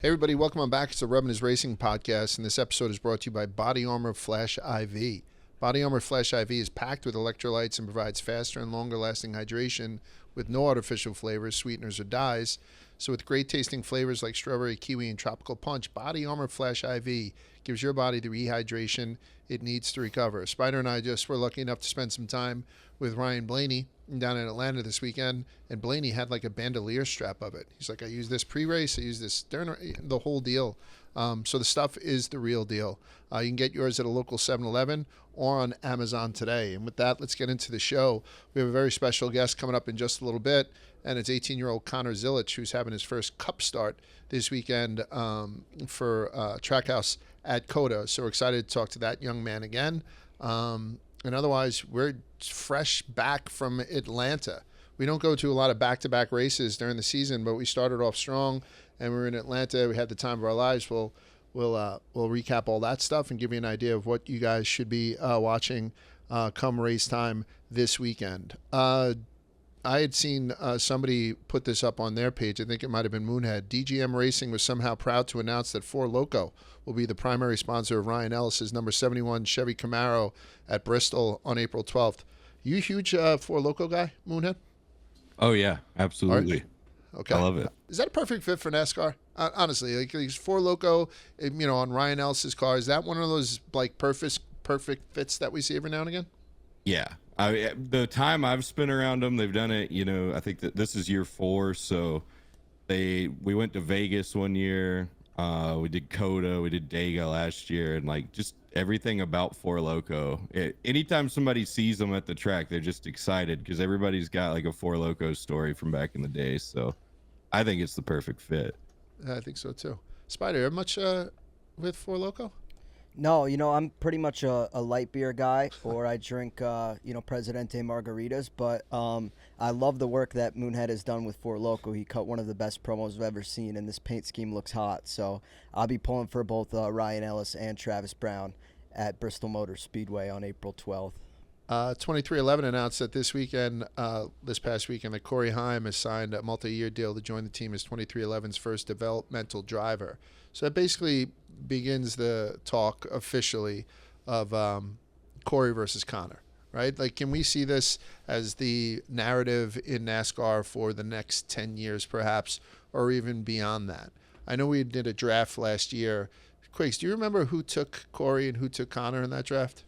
Hey everybody, welcome on back. It's the Rubbin Racing podcast, and this episode is brought to you by Body Armor Flash IV. Body Armor Flash IV is packed with electrolytes and provides faster and longer lasting hydration with no artificial flavors, sweeteners, or dyes. So with great tasting flavors like strawberry, kiwi, and tropical punch, Body Armor Flash IV gives your body the rehydration it needs to recover. Spider and I just were lucky enough to spend some time with Ryan Blaney down in Atlanta this weekend, and Blaney had like a bandolier strap of it. He's like, I use this pre-race, I use this during the whole deal. So the stuff is the real deal. You can get yours at a local 7-Eleven or on Amazon today. And with that, let's get into the show. We have a very special guest coming up in just a little bit, and it's 18-year-old Connor Zilisch, who's having his first Cup start this weekend for Trackhouse at COTA. So we're excited to talk to that young man again. And otherwise, we're fresh back from Atlanta. We don't go to a lot of back-to-back races during the season, but we started off strong, and we were in Atlanta. We had the time of our lives. We'll recap all that stuff and give you an idea of what you guys should be watching come race time this weekend. I had seen somebody put this up on their page. I think it might have been Moonhead. DGM Racing was somehow proud to announce that Loco will be the primary sponsor of Ryan Ellis's number 71 Chevy Camaro at Bristol on April 12th. You a huge Loco guy, Moonhead? Oh, yeah, absolutely. Right. Okay. I love it. Is that a perfect fit for NASCAR? Honestly, like these Loco, on Ryan Ellis's car, is that one of those like perfect fits that we see every now and again? Yeah. The time I've spent around them, they've done it, I think that this is year 4. So we went to Vegas one year. We did COTA, we did Dega last year, and like just everything about Loco. Anytime somebody sees them at the track, they're just excited because everybody's got like a Loco story from back in the day. So I think it's the perfect fit. I think so too. Spider, have much with Loco? No, I'm pretty much a light beer guy, or I drink, Presidente margaritas. But I love the work that Moonhead has done with Loco. He cut one of the best promos I've ever seen, and this paint scheme looks hot. So I'll be pulling for both Ryan Ellis and Travis Brown at Bristol Motor Speedway on April 12th. 2311 announced that this past weekend, that Corey Heim has signed a multi-year deal to join the team as 2311's first developmental driver. So that basically begins the talk officially of Corey versus Connor, right? Like, can we see this as the narrative in NASCAR for the next 10 years perhaps, or even beyond that? I know we did a draft last year. Quiggs, do you remember who took Corey and who took Connor in that draft?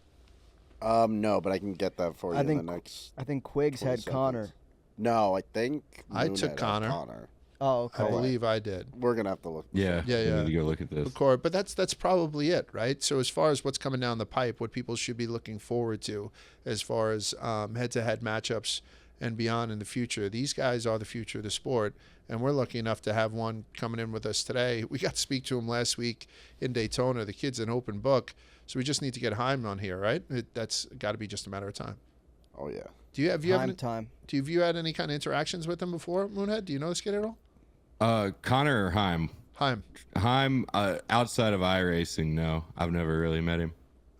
No, but I can get that for you in the next. I think Quiggs had Connor. No, I think I took Connor. Oh, okay. I believe I did. We're gonna have to look. Yeah. We need to go look at this. But that's probably it, right? So as far as what's coming down the pipe, what people should be looking forward to, as far as head-to-head matchups and beyond in the future, these guys are the future of the sport, and we're lucky enough to have one coming in with us today. We got to speak to him last week in Daytona. The kid's an open book, so we just need to get Heim on here, right? That's got to be just a matter of time. Oh yeah. Have you had any kind of interactions with him before, Moonhead? Do you know this kid at all? Connor or Heim? Heim, outside of iRacing, no. I've never really met him.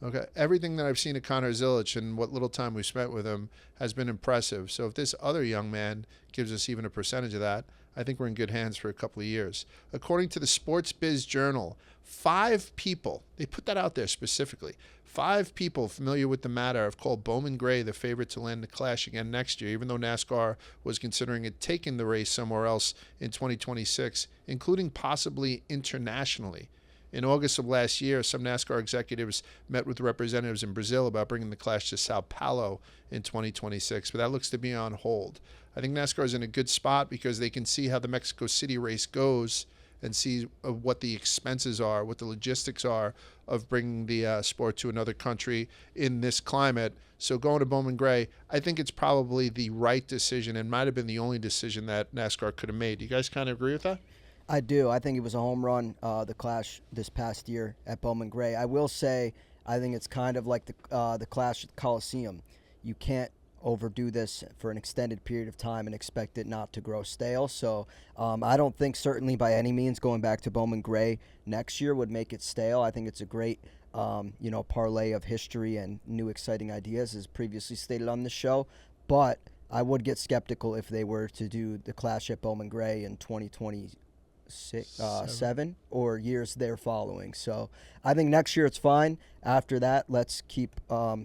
Okay. Everything that I've seen of Connor Zilisch and what little time we've spent with him has been impressive. So if this other young man gives us even a percentage of that, I think we're in good hands for a couple of years. According to the Sports Biz Journal, 5 people, they put that out there specifically, 5 people familiar with the matter have called Bowman Gray the favorite to land the Clash again next year, even though NASCAR was considering it taking the race somewhere else in 2026, including possibly internationally. In August of last year, some NASCAR executives met with representatives in Brazil about bringing the Clash to Sao Paulo in 2026, but that looks to be on hold. I think NASCAR is in a good spot because they can see how the Mexico City race goes and see what the expenses are, what the logistics are of bringing the sport to another country in this climate. So going to Bowman Gray, I think it's probably the right decision and might have been the only decision that NASCAR could have made. Do you guys kind of agree with that? I do. I think it was a home run, the Clash this past year at Bowman Gray. I will say I think it's kind of like the Clash at the Coliseum. You can't overdo this for an extended period of time and expect it not to grow stale. So I don't think certainly by any means going back to Bowman Gray next year would make it stale. I think it's a great parlay of history and new exciting ideas, as previously stated on this show. But I would get skeptical if they were to do the Clash at Bowman Gray in 2020. 7 or years there following. So I think next year it's fine. After that, let's keep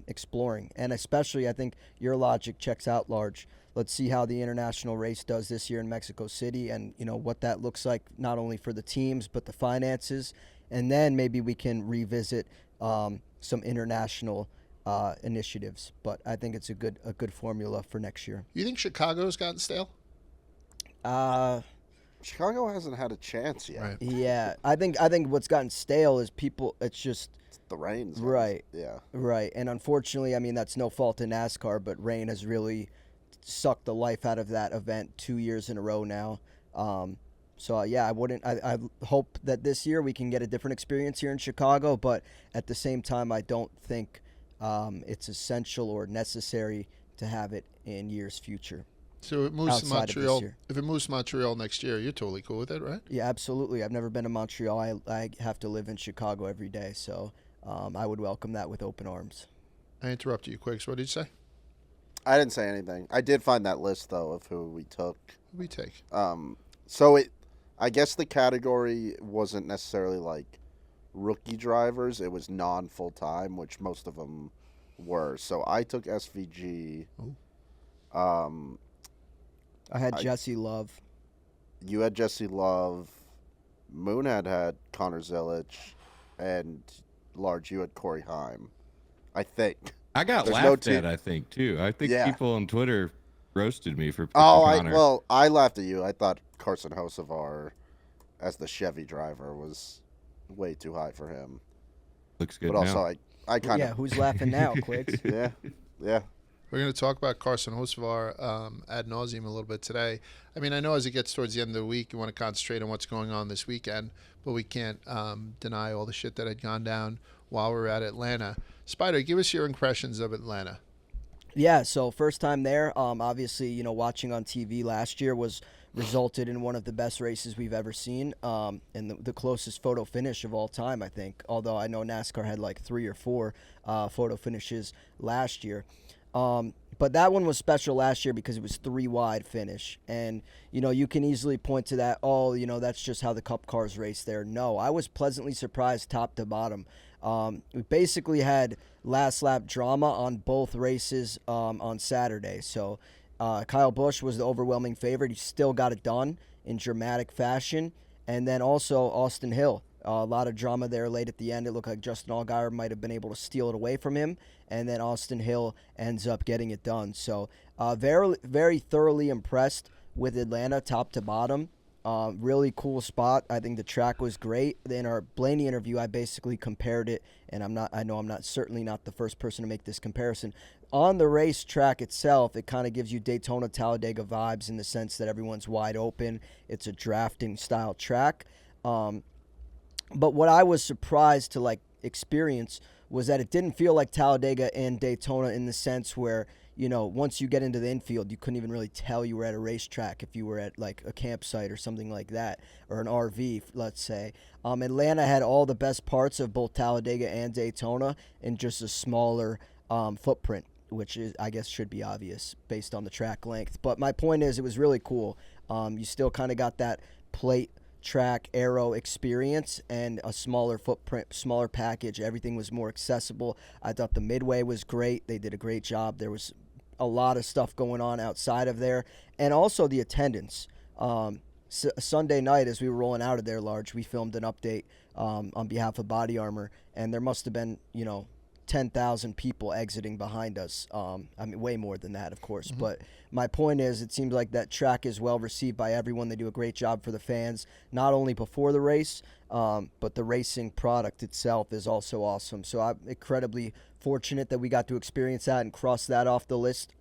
exploring. And especially, I think your logic checks out large. Let's see how the international race does this year in Mexico City, and what that looks like, not only for the teams but the finances. And then maybe we can revisit some international initiatives. But I think it's a good formula for next year. You think Chicago's gotten stale? Chicago hasn't had a chance yet. Right. Yeah, I think what's gotten stale is people. It's just The rain's right. Yeah. Right, and unfortunately, I mean, that's no fault in NASCAR, but rain has really sucked the life out of that event 2 years in a row now. So yeah, I hope that this year we can get a different experience here in Chicago, but at the same time, I don't think it's essential or necessary to have it in years future. So it moves to Outside of this Montreal. year. If it moves to Montreal next year, you're totally cool with it, right? Yeah, absolutely. I've never been to Montreal. I have to live in Chicago every day, so I would welcome that with open arms. I interrupted you quick. So what did you say? I didn't say anything. I did find that list, though, of who we took. Who we take? So I guess the category wasn't necessarily like rookie drivers. It was non-full-time, which most of them were. So I took SVG. Ooh. I had Jesse Love. You had Jesse Love. Moonhead had Connor Zilisch. And Large, you had Corey Haim. I think. I got There's laughed no at, I think, too. I think Yeah. people on Twitter roasted me for picking I Connor. laughed at you. I thought Carson Hocevar as the Chevy driver was way too high for him. Looks good But also, now. I kind Yeah, of who's laughing now, Quiggs? yeah. We're going to talk about Carson Hocevar ad nauseum a little bit today. I mean, I know as it gets towards the end of the week, you want to concentrate on what's going on this weekend, but we can't deny all the shit that had gone down while we were at Atlanta. Spider, give us your impressions of Atlanta. Yeah, so first time there. Obviously, watching on TV last year resulted in one of the best races we've ever seen, and the closest photo finish of all time, I think. Although I know NASCAR had like 3 or 4 photo finishes last year. But that one was special last year because it was 3 wide finish. And, you can easily point to that, that's just how the Cup cars race there. No, I was pleasantly surprised top to bottom. We basically had last lap drama on both races on Saturday. So Kyle Busch was the overwhelming favorite. He still got it done in dramatic fashion. And then also Austin Hill. A lot of drama there late at the end. It looked like Justin Allgaier might have been able to steal it away from him, and then Austin Hill ends up getting it done. So very, very thoroughly impressed with Atlanta top to bottom. Really cool spot. I think the track was great. In our Blaney interview, I basically compared it, and I know I'm certainly not the first person to make this comparison. On the racetrack itself, it kind of gives you Daytona Talladega vibes in the sense that everyone's wide open. It's a drafting style track. But what I was surprised to experience was that it didn't feel like Talladega and Daytona in the sense where, once you get into the infield, you couldn't even really tell you were at a racetrack if you were at like a campsite or something like that, or an RV, let's say. Atlanta had all the best parts of both Talladega and Daytona in just a smaller footprint, which is, I guess, should be obvious based on the track length. But my point is, it was really cool. You still kind of got that plate track aero experience and a smaller footprint, smaller package. Everything was more accessible. I thought the midway was great. They did a great job. There was a lot of stuff going on outside of there, and also the attendance. Sunday night, as we were rolling out of there, Large, we filmed an update on behalf of Body Armor, and there must have been 10,000 people exiting behind us. I mean, way more than that, of course. Mm-hmm. But my point is, it seems like that track is well received by everyone. They do a great job for the fans, not only before the race, but the racing product itself is also awesome. So I'm incredibly fortunate that we got to experience that and cross that off the list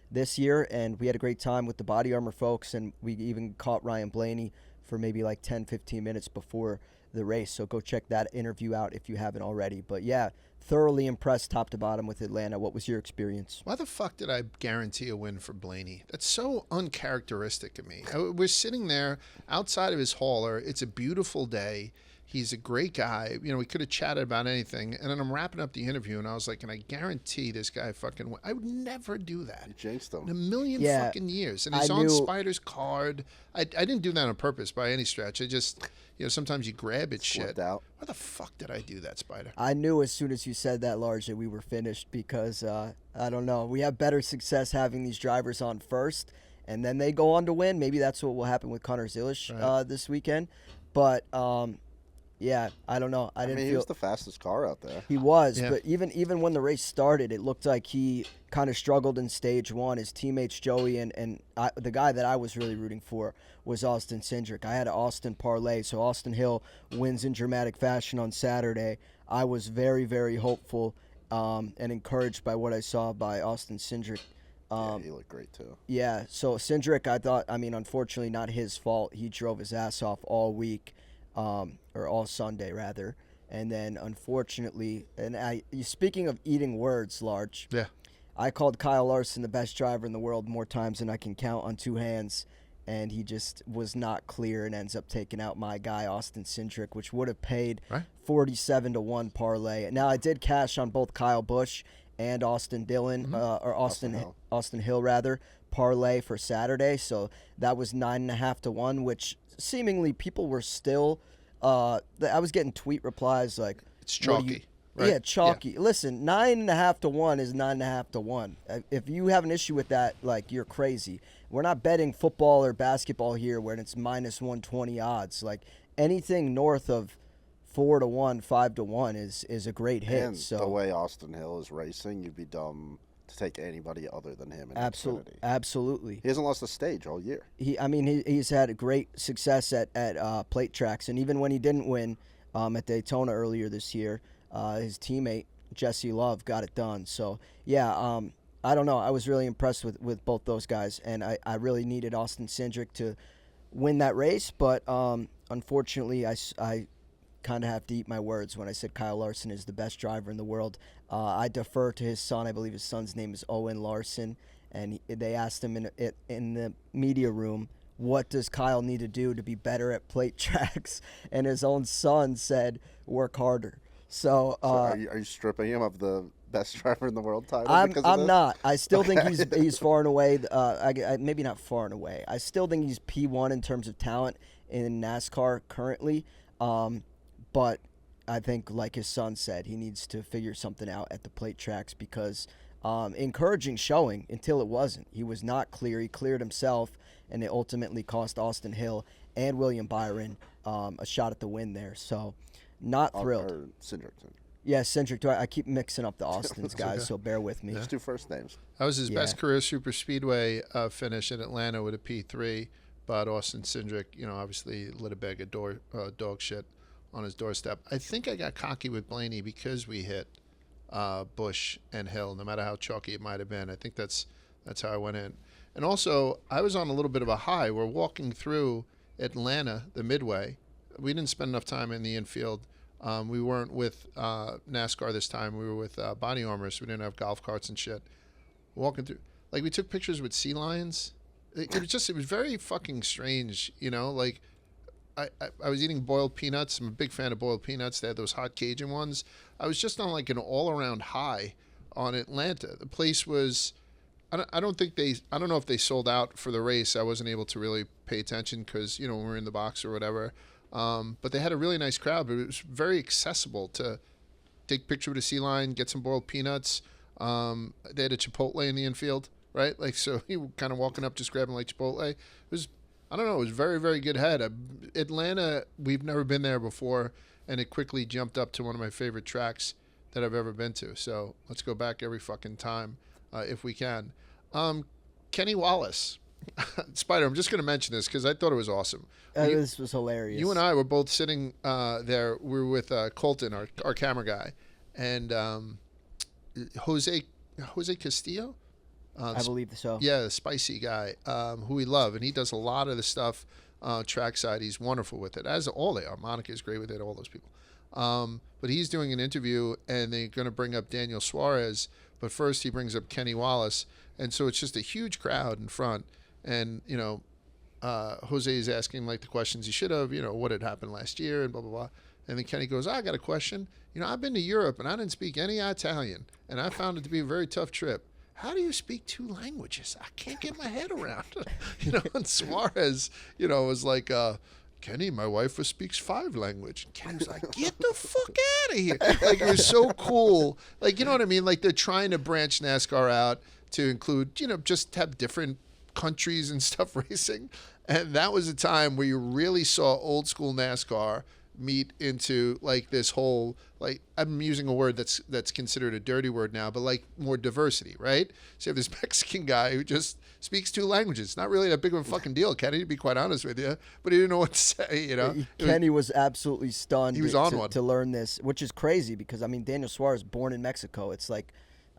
this year. And we had a great time with the Body Armor folks, and we even caught Ryan Blaney for maybe like 10, 15 minutes before the race. So go check that interview out if you haven't already. But yeah, thoroughly impressed top to bottom with Atlanta. What was your experience? Why the fuck did I guarantee a win for Blaney? That's so uncharacteristic of me. We're sitting there outside of his hauler. It's a beautiful day. He's a great guy. You know, we could have chatted about anything. And then I'm wrapping up the interview, and I was like, and I guarantee this guy fucking win. I would never do that. You jinxed him. In a million Yeah, fucking years. And he's I on knew- Spider's card. I didn't do that on purpose by any stretch. I just, you know, sometimes you grab it shit. Slipped out. Why the fuck did I do that, Spider? I knew as soon as you said that, Large, that we were finished because, I don't know, we have better success having these drivers on first, and then they go on to win. Maybe that's what will happen with Connor Zilisch this weekend. But, yeah, I don't know. I didn't mean, he feel was the fastest car out there. he was, Yeah. but even when the race started, it looked like he kind of struggled in stage one. His teammates Joey and the guy that I was really rooting for was Austin Cindric. I had an Austin parlay, so Austin Hill wins in dramatic fashion on Saturday. I was very, very hopeful and encouraged by what I saw by Austin Cindric. Yeah, he looked great too. Yeah, so Cindric, I thought, I mean, unfortunately, not his fault. He drove his ass off all week, or all Sunday, rather. And then, unfortunately, speaking of eating words, Large, Yeah. I called Kyle Larson the best driver in the world more times than I can count on two hands, and he just was not clear and ends up taking out my guy, Austin Cindric, which would have paid Right. 47-1 parlay. Now, I did cash on both Kyle Busch and Austin Dillon, or Austin Hill, rather, parlay for Saturday. So that was 9.5-1, which seemingly people were still. I was getting tweet replies like, It's "What do chalky. Right? Yeah, chalky. Listen, 9.5-1 is 9.5-1. If you have an issue with that, like, you're crazy. We're not betting football or basketball here where it's minus 120 odds. Like, anything north of 4-1, 5-1 is a great hit. And so the way Austin Hill is racing, you'd be dumb to take anybody other than him in Xfinity. absolutely. He hasn't lost a stage all year. He's had a great success at plate tracks, and even when he didn't win at Daytona earlier this year, his teammate Jesse Love got it done. So yeah, I don't know. I was really impressed with both those guys, and I really needed Austin Cindric to win that race, but unfortunately, I kind of have to eat my words when I said Kyle Larson is the best driver in the world. I defer to his son. I believe his son's name is Owen Larson, and they asked him in the media room, what does Kyle need to do to be better at plate tracks? And his own son said, work harder. So Are you stripping him of the best driver in the world title? I'm not. I still think he's far and away. Maybe not far and away. I still think he's P1 in terms of talent in NASCAR currently. But I think, like his son said, he needs to figure something out at the plate tracks because encouraging showing until it wasn't. He was not clear. He cleared himself, and it ultimately cost Austin Hill and William Byron a shot at the win there. So not thrilled. Or Cindric. Yeah, Cindric. I keep mixing up the Austins, guys, so bear with me. Just two first names. That was his Yeah. best career super speedway finish in Atlanta with a P3. But Austin Cindric, you know, obviously lit a bag of dog shit on his doorstep. I think I got cocky with Blaney because we hit Busch and Hill, no matter how chalky it might have been. I think that's how I went in. And also, I was on a little bit of a high. We're walking through Atlanta, the Midway. We didn't spend enough time in the infield. We weren't with NASCAR this time. We were with Body Armor, so we didn't have golf carts and shit. Walking through, like, we took pictures with sea lions. It was very fucking strange, you know. Like, I was eating boiled peanuts. I'm a big fan of boiled peanuts. They had those hot Cajun ones. I was just on like an all-around high on Atlanta. The place was, I don't know if they sold out for the race. I wasn't able to really pay attention because, you know, when we were in the box or whatever. But they had a really nice crowd, but it was very accessible to take a picture with a sea lion, get some boiled peanuts. They had a Chipotle in the infield, right? Like, so you were kind of walking up, just grabbing like Chipotle. It was, I don't know, it was very, very good head. Atlanta, we've never been there before, and it quickly jumped up to one of my favorite tracks that I've ever been to. So let's go back every fucking time if we can. Kenny Wallace. Spider, I'm just going to mention this because I thought it was awesome. This was hilarious. You and I were both sitting there. We were with Colton, our camera guy, and Jose Castillo. I believe so. Yeah, the spicy guy who we love, and he does a lot of the stuff trackside. He's wonderful with it, as all they are. Monica's great with it, all those people. But he's doing an interview, and they're going to bring up Daniel Suarez. But first, he brings up Kenny Wallace. And so it's just a huge crowd in front. And, Jose is asking, like, the questions he should have, what had happened last year and blah, blah, blah. And then Kenny goes, I got a question. I've been to Europe, and I didn't speak any Italian. And I found it to be a very tough trip. How do you speak 2 languages? I can't get my head around it. And Suarez, was like, Kenny, my wife speaks 5 languages. And Kenny was like, get the fuck out of here. Like, it was so cool. Like, you know what I mean? Like, they're trying to branch NASCAR out to include, just have different countries and stuff racing. And that was a time where you really saw old school NASCAR meet into like this whole, like, I'm using a word that's considered a dirty word now, but like more diversity, right? So you have this Mexican guy who just speaks 2 languages. It's not really that big of a fucking deal, Kenny, to be quite honest with you, but he didn't know what to say, Kenny was absolutely stunned He was on one. to learn this, which is crazy because, Daniel Suarez, born in Mexico. It's like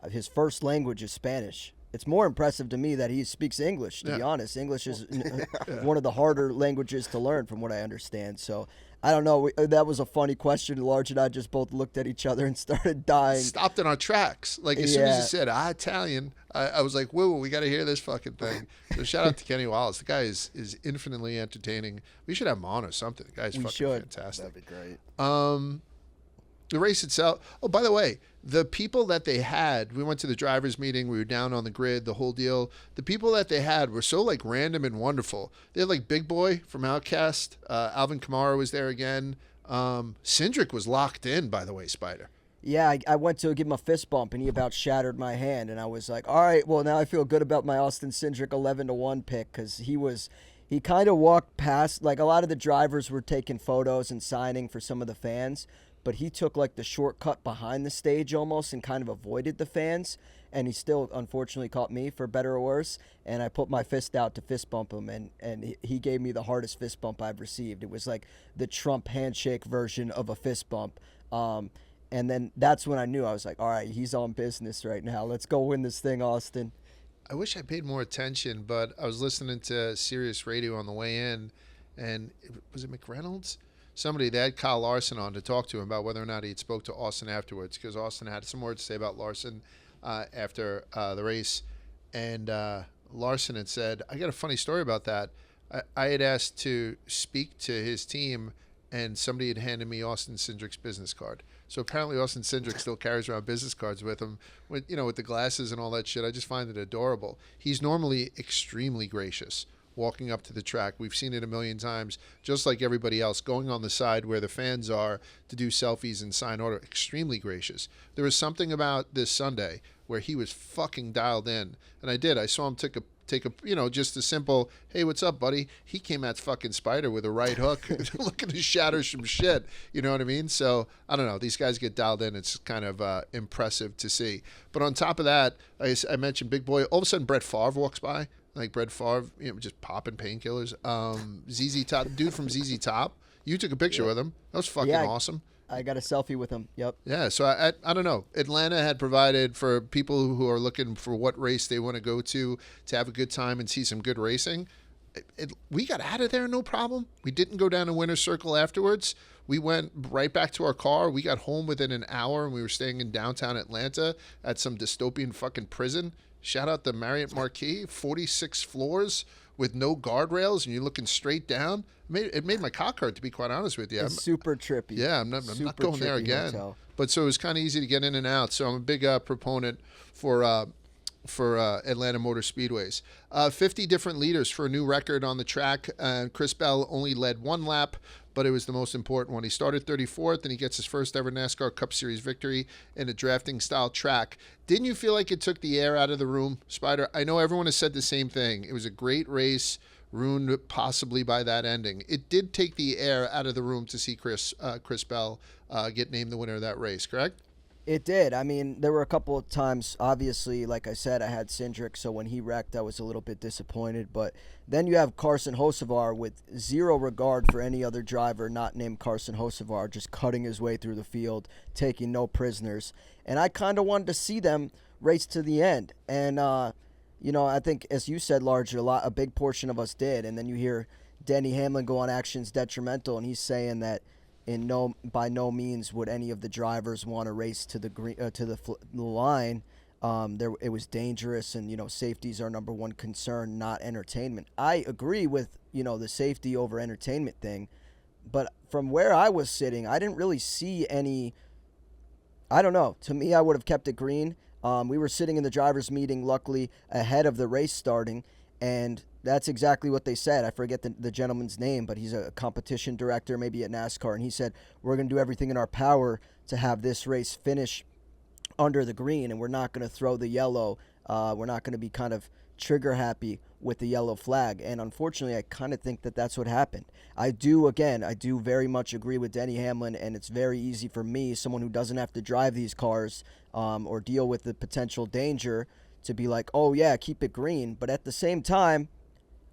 his first language is Spanish. It's more impressive to me that he speaks English, to be honest. English is one of the harder languages to learn from what I understand. So, I don't know. That was a funny question. Large and I just both looked at each other and started dying. Stopped in our tracks. Like, as soon as he said, Italian, I was like, whoa, we got to hear this fucking thing. So shout out to Kenny Wallace. The guy is infinitely entertaining. We should have him on or something. The guy's fantastic. That'd be great. The race itself. Oh, by the way, the people that they had, we went to the drivers' meeting. We were down on the grid, the whole deal. The people that they had were so like random and wonderful. They had like Big Boy from Outcast. Alvin Kamara was there again. Cindric was locked in, by the way, Spider. Yeah, I went to give him a fist bump, and he about shattered my hand. And I was like, all right, well, now I feel good about my Austin Cindric 11-1 pick because he kind of walked past. Like, a lot of the drivers were taking photos and signing for some of the fans, but he took like the shortcut behind the stage almost and kind of avoided the fans. And he still, unfortunately, caught me, for better or worse. And I put my fist out to fist bump him, and he gave me the hardest fist bump I've received. It was like the Trump handshake version of a fist bump. And then that's when I knew. I was like, all right, he's on business right now. Let's go win this thing, Austin. I wish I paid more attention, but I was listening to Sirius Radio on the way in, and was it McReynolds? Somebody, they had Kyle Larson on to talk to him about whether or not he'd spoke to Austin afterwards, because Austin had some words to say about Larson after the race. And Larson had said, I got a funny story about that. I had asked to speak to his team, and somebody had handed me Austin Cindric's business card. So apparently Austin Cindric still carries around business cards with him, with the glasses and all that shit. I just find it adorable. He's normally extremely gracious walking up to the track. We've seen it a million times, just like everybody else, going on the side where the fans are to do selfies and sign auto. Extremely gracious. There was something about this Sunday where he was fucking dialed in. And I saw him take a just a simple, hey, what's up, buddy? He came at fucking Spider with a right hook, looking to shatter some shit. You know what I mean? So, I don't know. These guys get dialed in. It's kind of impressive to see. But on top of that, I mentioned Big Boy. All of a sudden, Brett Favre walks by. Like Brett Favre, just popping painkillers. ZZ Top, dude from ZZ Top. You took a picture with him. That was fucking awesome. I got a selfie with him. Yep. Yeah, so I don't know. Atlanta had provided for people who are looking for what race they want to go to have a good time and see some good racing. We got out of there, no problem. We didn't go down to Winner's Circle afterwards. We went right back to our car. We got home within an hour, and we were staying in downtown Atlanta at some dystopian fucking prison. Shout out the Marriott Marquis, 46 floors with no guardrails, and you're looking straight down. It made my cock hurt, to be quite honest with you. It's super trippy. Yeah, I'm not going there again. Hotel. But so it was kind of easy to get in and out. So I'm a big proponent for Atlanta Motor Speedways. 50 different leaders for a new record on the track. Chris Bell only led one lap, but it was the most important one. He started 34th, and he gets his first ever NASCAR Cup Series victory in a drafting-style track. Didn't you feel like it took the air out of the room, Spider? I know everyone has said the same thing. It was a great race, ruined possibly by that ending. It did take the air out of the room to see Chris Bell get named the winner of that race, correct? It did. I mean, there were a couple of times, obviously, like I said, I had Cindric, so when he wrecked, I was a little bit disappointed. But then you have Carson Hocevar with zero regard for any other driver not named Carson Hocevar, just cutting his way through the field, taking no prisoners. And I kind of wanted to see them race to the end. And, I think, as you said, Large, a big portion of us did. And then you hear Denny Hamlin go on actions detrimental, and he's saying that by no means would any of the drivers want to race to the line. It was dangerous, and safety is our number one concern, not entertainment. I agree with the safety over entertainment thing, but from where I was sitting, I didn't really see any. I don't know. To me, I would have kept it green. We were sitting in the drivers' meeting, luckily ahead of the race starting, and that's exactly what they said. I forget the gentleman's name, but he's a competition director maybe at NASCAR, and he said, we're going to do everything in our power to have this race finish under the green, and we're not going to throw the yellow. We're not going to be kind of trigger happy with the yellow flag. And unfortunately, I kind of think that that's what happened. I do very much agree with Denny Hamlin, and it's very easy for me, someone who doesn't have to drive these cars or deal with the potential danger, to be like, oh yeah, keep it green. But at the same time,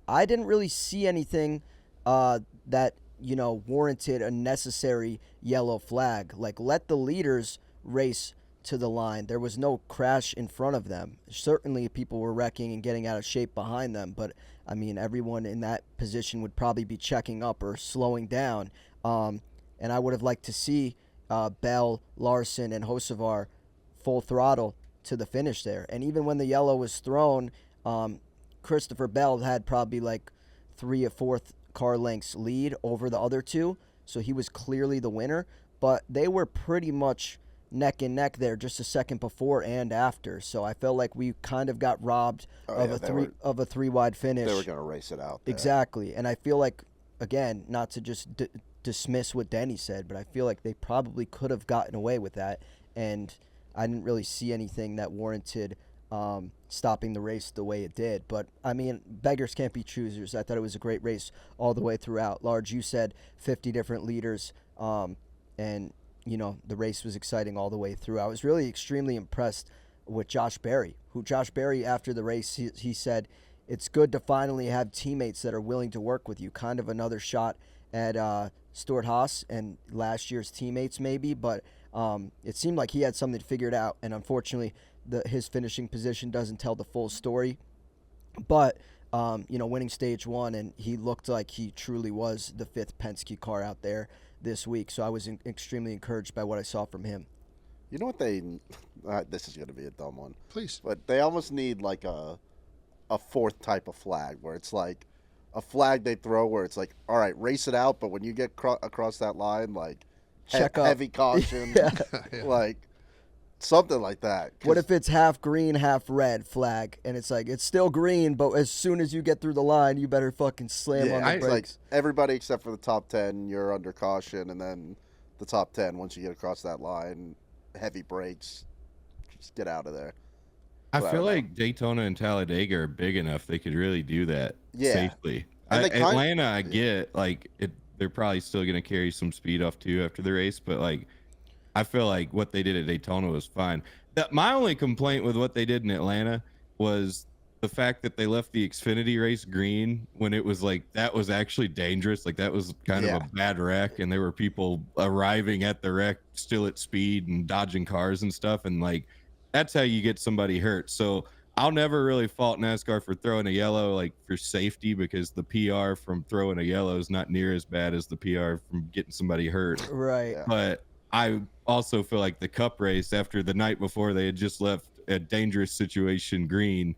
I didn't really see anything that warranted a necessary yellow flag. Like, let the leaders race to the line. There was no crash in front of them. Certainly people were wrecking and getting out of shape behind them, but I mean, everyone in that position would probably be checking up or slowing down. And I would have liked to see Bell, Larson, and Hocevar full throttle to the finish there. And even when the yellow was thrown, Christopher Bell had probably like 3 or 4 car lengths lead over the other two, so he was clearly the winner. But they were pretty much neck and neck there just a second before and after. So I felt like we kind of got robbed of a 3-wide finish. They were going to race it out there. Exactly. And I feel like, again, not to just dismiss what Denny said, but I feel like they probably could have gotten away with that. And I didn't really see anything that warranted stopping the race the way it did. But, I mean, beggars can't be choosers. I thought it was a great race all the way throughout. Large, you said 50 different leaders, and the race was exciting all the way through. I was really extremely impressed with Josh Berry, after the race, he said, it's good to finally have teammates that are willing to work with you. Kind of another shot at Stuart Haas and last year's teammates maybe, but it seemed like he had something figured out, and unfortunately his finishing position doesn't tell the full story. But winning stage 1, and he looked like he truly was the 5th Penske car out there this week. So I was extremely encouraged by what I saw from him. You know what this is going to be a dumb one. Please. But they almost need like a 4th type of flag, where it's like a flag they throw where it's like, all right, race it out, but when you get across that line, like check up. Heavy caution, Yeah. like something like that. What if it's half green, half red flag, and it's like, it's still green, but as soon as you get through the line, you better fucking slam on the it's brakes. like everybody except for the top 10, you're under caution, and then the top 10, once you get across that line, heavy brakes, just get out of there. I feel like Daytona and Talladega are big enough they could really do that safely. Atlanta, I get, like, they're probably still going to carry some speed off too after the race, but like, I feel like what they did at Daytona was fine. My only complaint with what they did in Atlanta was the fact that they left the Xfinity race green when it was like, that was actually dangerous. Like, that was kind of a bad wreck, and there were people arriving at the wreck still at speed and dodging cars and stuff, and like, that's how you get somebody hurt. So I'll never really fault NASCAR for throwing a yellow, like, for safety, because the PR from throwing a yellow is not near as bad as the PR from getting somebody hurt. Right. But I also feel like the Cup race, after the night before they had just left a dangerous situation green,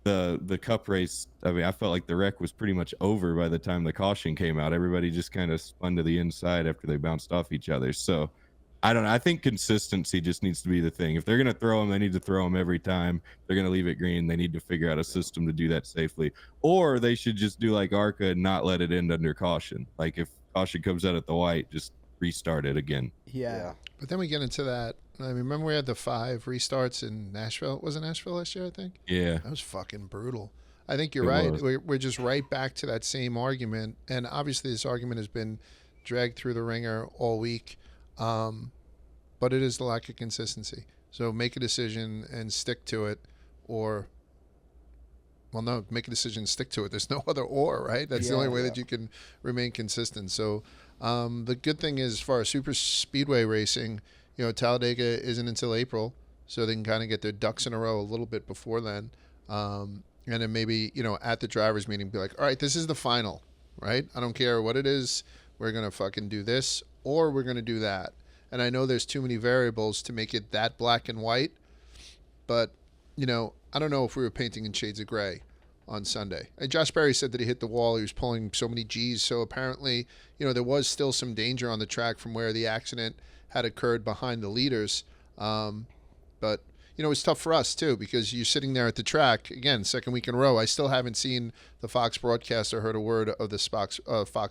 the Cup race, I mean, I felt like the wreck was pretty much over by the time the caution came out. Everybody just kind of spun to the inside after they bounced off each other. So I don't know. I think consistency just needs to be the thing. If they're going to throw them, they need to throw them every time. If they're going to leave it green, they need to figure out a system to do that safely. Or they should just do like ARCA and not let it end under caution. Like, if caution comes out at the white, just restart it again. Yeah. But then we get into that. I mean, remember we had the 5 restarts in Nashville? Was it Nashville last year, I think? Yeah. That was fucking brutal. I think you're right. We're just right back to that same argument. And obviously this argument has been dragged through the ringer all week. But it is the lack of consistency. So make a decision and stick to it, or, well, no, make a decision and stick to it. There's no other or, right? That's the only way that you can remain consistent. So the good thing is, as far as super speedway racing, Talladega isn't until April, so they can kind of get their ducks in a row a little bit before then. And then maybe, at the driver's meeting, be like, all right, this is the final. right? I don't care what it is. We're going to fucking do this or we're going to do that. And I know there's too many variables to make it that black and white, but, you know, I don't know if we were painting in shades of gray on Sunday. And Josh Berry said that he hit the wall. He was pulling so many G's. So apparently, you know, there was still some danger on the track from where the accident had occurred behind the leaders. But, you know, it's tough for us, too, because you're sitting there at the track, again, second week in a row. I still haven't seen the Fox broadcast or heard a word of the Fox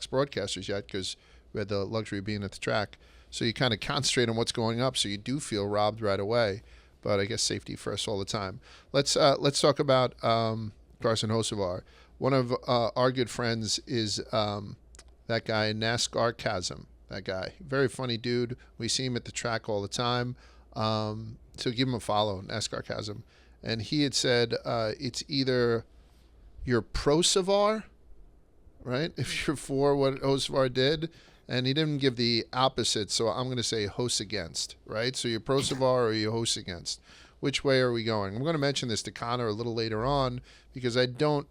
broadcasters yet because we had the luxury of being at the track. So you kind of concentrate on what's going up, so you do feel robbed right away. But I guess safety first all the time. Let's talk about Carson Hocevar. One of our good friends is that guy, Nascar Chasm. That guy. Very funny dude. We see him at the track all the time. So give him a follow, NASCAR Chasm. And he had said it's either you're pro Savar, right? If you're for what Hocevar did. And he didn't give the opposite, so I'm going to say host against, right? So you're pro Savar or you host against. Which way are we going? I'm going to mention this to Connor a little later on because I don't...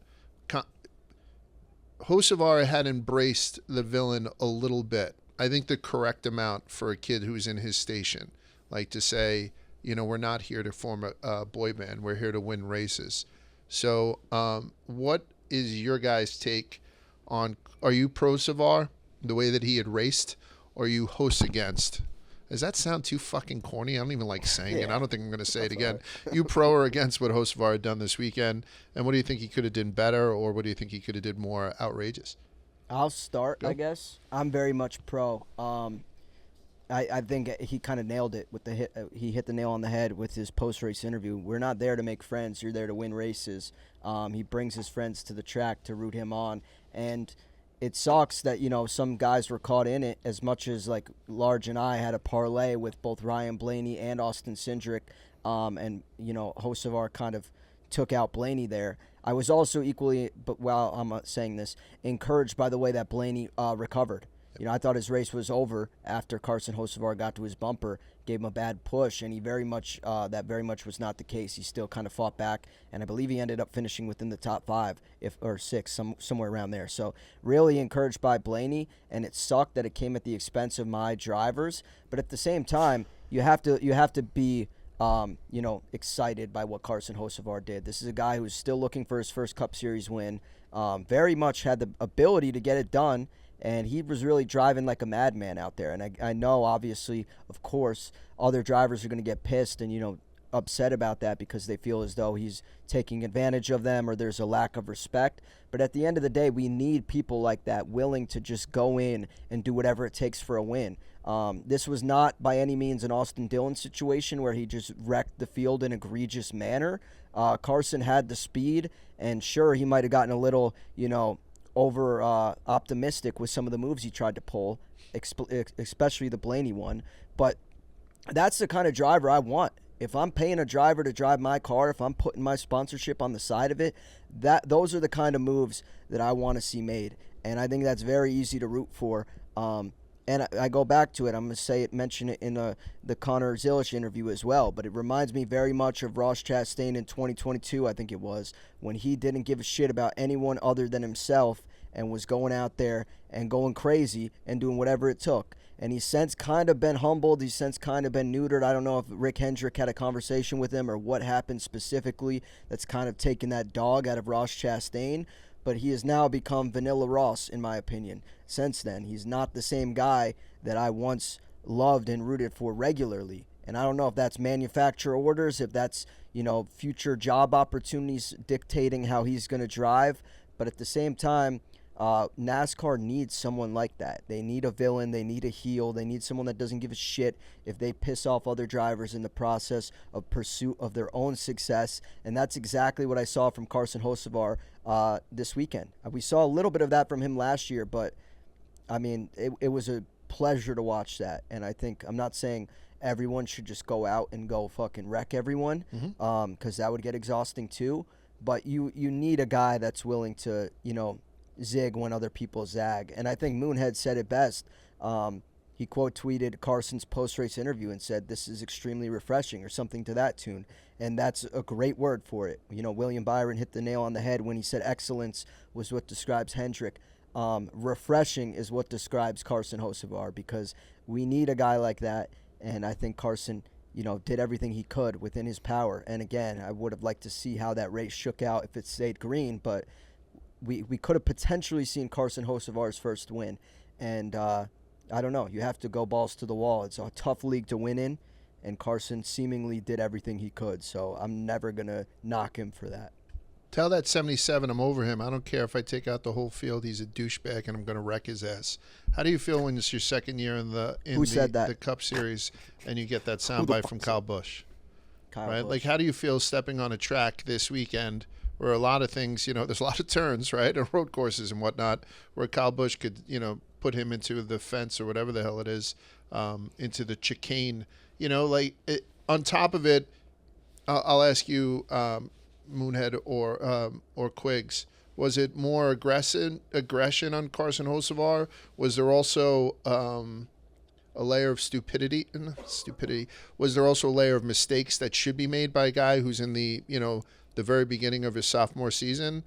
Hocevar had embraced the villain a little bit. I think the correct amount for a kid who's in his station. Like to say, you know, we're not here to form a boy band. We're here to win races. So what is your guys' take on... Are you pro Savar, the way that he had raced, or you host against? Does that sound too fucking corny? I don't even like saying it. I don't think I'm going to say it again. You pro or against what Hocevar had done this weekend, and what do you think he could have done better, or what do you think he could have did more outrageous? I'll start, I guess. I'm very much pro. I think he kind of nailed it with the hit. He hit the nail on the head with his post-race interview. We're not there to make friends. You're there to win races. He brings his friends to the track to root him on, and it sucks that, you know, some guys were caught in it as much as, like, Large and I had a parlay with both Ryan Blaney and Austin Cindric, and, you know, Hocevar kind of took out Blaney there. I was also equally, but while I'm saying this, encouraged by the way that Blaney recovered. You know, I thought his race was over after Carson Hocevar got to his bumper, gave him a bad push, and he very much was not the case. He still kind of fought back, and I believe he ended up finishing within the top 5 or 6, somewhere around there. So really encouraged by Blaney, and it sucked that it came at the expense of my drivers. But at the same time, you have to be you know, excited by what Carson Hocevar did. This is a guy who's still looking for his first Cup Series win. Very much had the ability to get it done. And he was really driving like a madman out there. And I know, obviously, of course, other drivers are going to get pissed and, you know, upset about that because they feel as though he's taking advantage of them or there's a lack of respect. But at the end of the day, we need people like that willing to just go in and do whatever it takes for a win. This was not by any means an Austin Dillon situation where he just wrecked the field in egregious manner. Carson had the speed, and sure, he might have gotten a little, you know, over optimistic with some of the moves he tried to pull, especially the Blaney one. But that's the kind of driver I want. If I'm paying a driver to drive my car, if I'm putting my sponsorship on the side of it, those are the kind of moves that I want to see made. And I think that's very easy to root for. And I go back to it. I'm going to mention it in the Connor Zilisch interview as well. But it reminds me very much of Ross Chastain in 2022, I think it was, when he didn't give a shit about anyone other than himself and was going out there and going crazy and doing whatever it took. And he's since kind of been humbled. He's since kind of been neutered. I don't know if Rick Hendrick had a conversation with him or what happened specifically that's kind of taken that dog out of Ross Chastain. But he has now become Vanilla Ross, in my opinion. Since then, he's not the same guy that I once loved and rooted for regularly. And I don't know if that's manufacturer orders, if that's, you know, future job opportunities dictating how he's going to drive. But at the same time, NASCAR needs someone like that. They need a villain. They need a heel. They need someone that doesn't give a shit if they piss off other drivers in the process of pursuit of their own success. And that's exactly what I saw from Carson Hocevar this weekend. We saw a little bit of that from him last year, but, I mean, it was a pleasure to watch that. And I think, I'm not saying everyone should just go out and go fucking wreck everyone, because that would get exhausting too. But you need a guy that's willing to, you know, zig when other people zag. And I think Moonhead said it best. He quote tweeted Carson's post-race interview and said, "This is extremely refreshing," or something to that tune. And that's a great word for it. You know, William Byron hit the nail on the head when he said excellence was what describes Hendrick. refreshing is what describes Carson Hocevar, because we need a guy like that, and I think Carson, did everything he could within his power. And again, I would have liked to see how that race shook out if it stayed green, but we could have potentially seen Carson Hocevar's first win. And I don't know. You have to go balls to the wall. It's a tough league to win in, and Carson seemingly did everything he could. So I'm never going to knock him for that. Tell that 77 I'm over him. I don't care if I take out the whole field. He's a douchebag, and I'm going to wreck his ass. How do you feel when it's your second year in the Cup Series and you get that soundbite from Kyle Busch? Right? Like, how do you feel stepping on a track this weekend where a lot of things, there's a lot of turns, right, and road courses and whatnot, where Kyle Busch could, put him into the fence or whatever the hell it is, into the chicane. On top of it, I'll ask you, Moonhead or Quiggs, was it more aggression on Carson Hocevar? Was there also a layer of stupidity? Was there also a layer of mistakes that should be made by a guy who's in the very beginning of his sophomore season?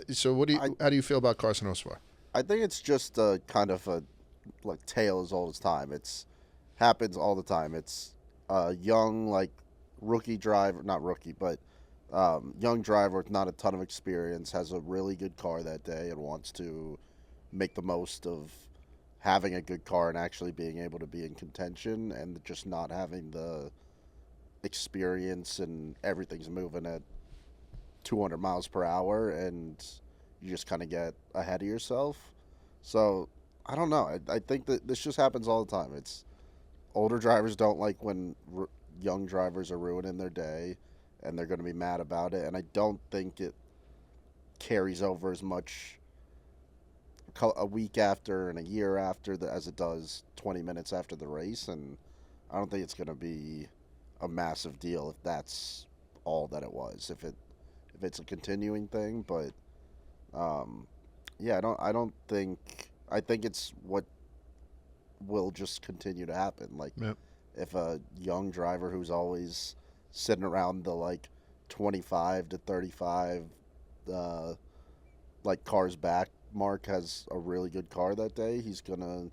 So how do you feel about Carson Hocevar? I think it's just a kind of a tale as old as time. It's happens all the time. It's a young rookie driver, not rookie, but young driver with not a ton of experience, has a really good car that day and wants to make the most of having a good car and actually being able to be in contention, and just not having the experience, and everything's moving at 200 miles per hour, and you just kind of get ahead of yourself. So I don't know. I think that this just happens all the time. It's older drivers don't like when young drivers are ruining their day, and they're going to be mad about it. And I don't think it carries over as much a week after and a year after as it does 20 minutes after the race. And I don't think it's going to be a massive deal if that's all that it was. If it's a continuing thing, but yeah, I think it's what will just continue to happen. Yep. If a young driver who's always sitting around the 25 to 35 cars back mark has a really good car that day, he's gonna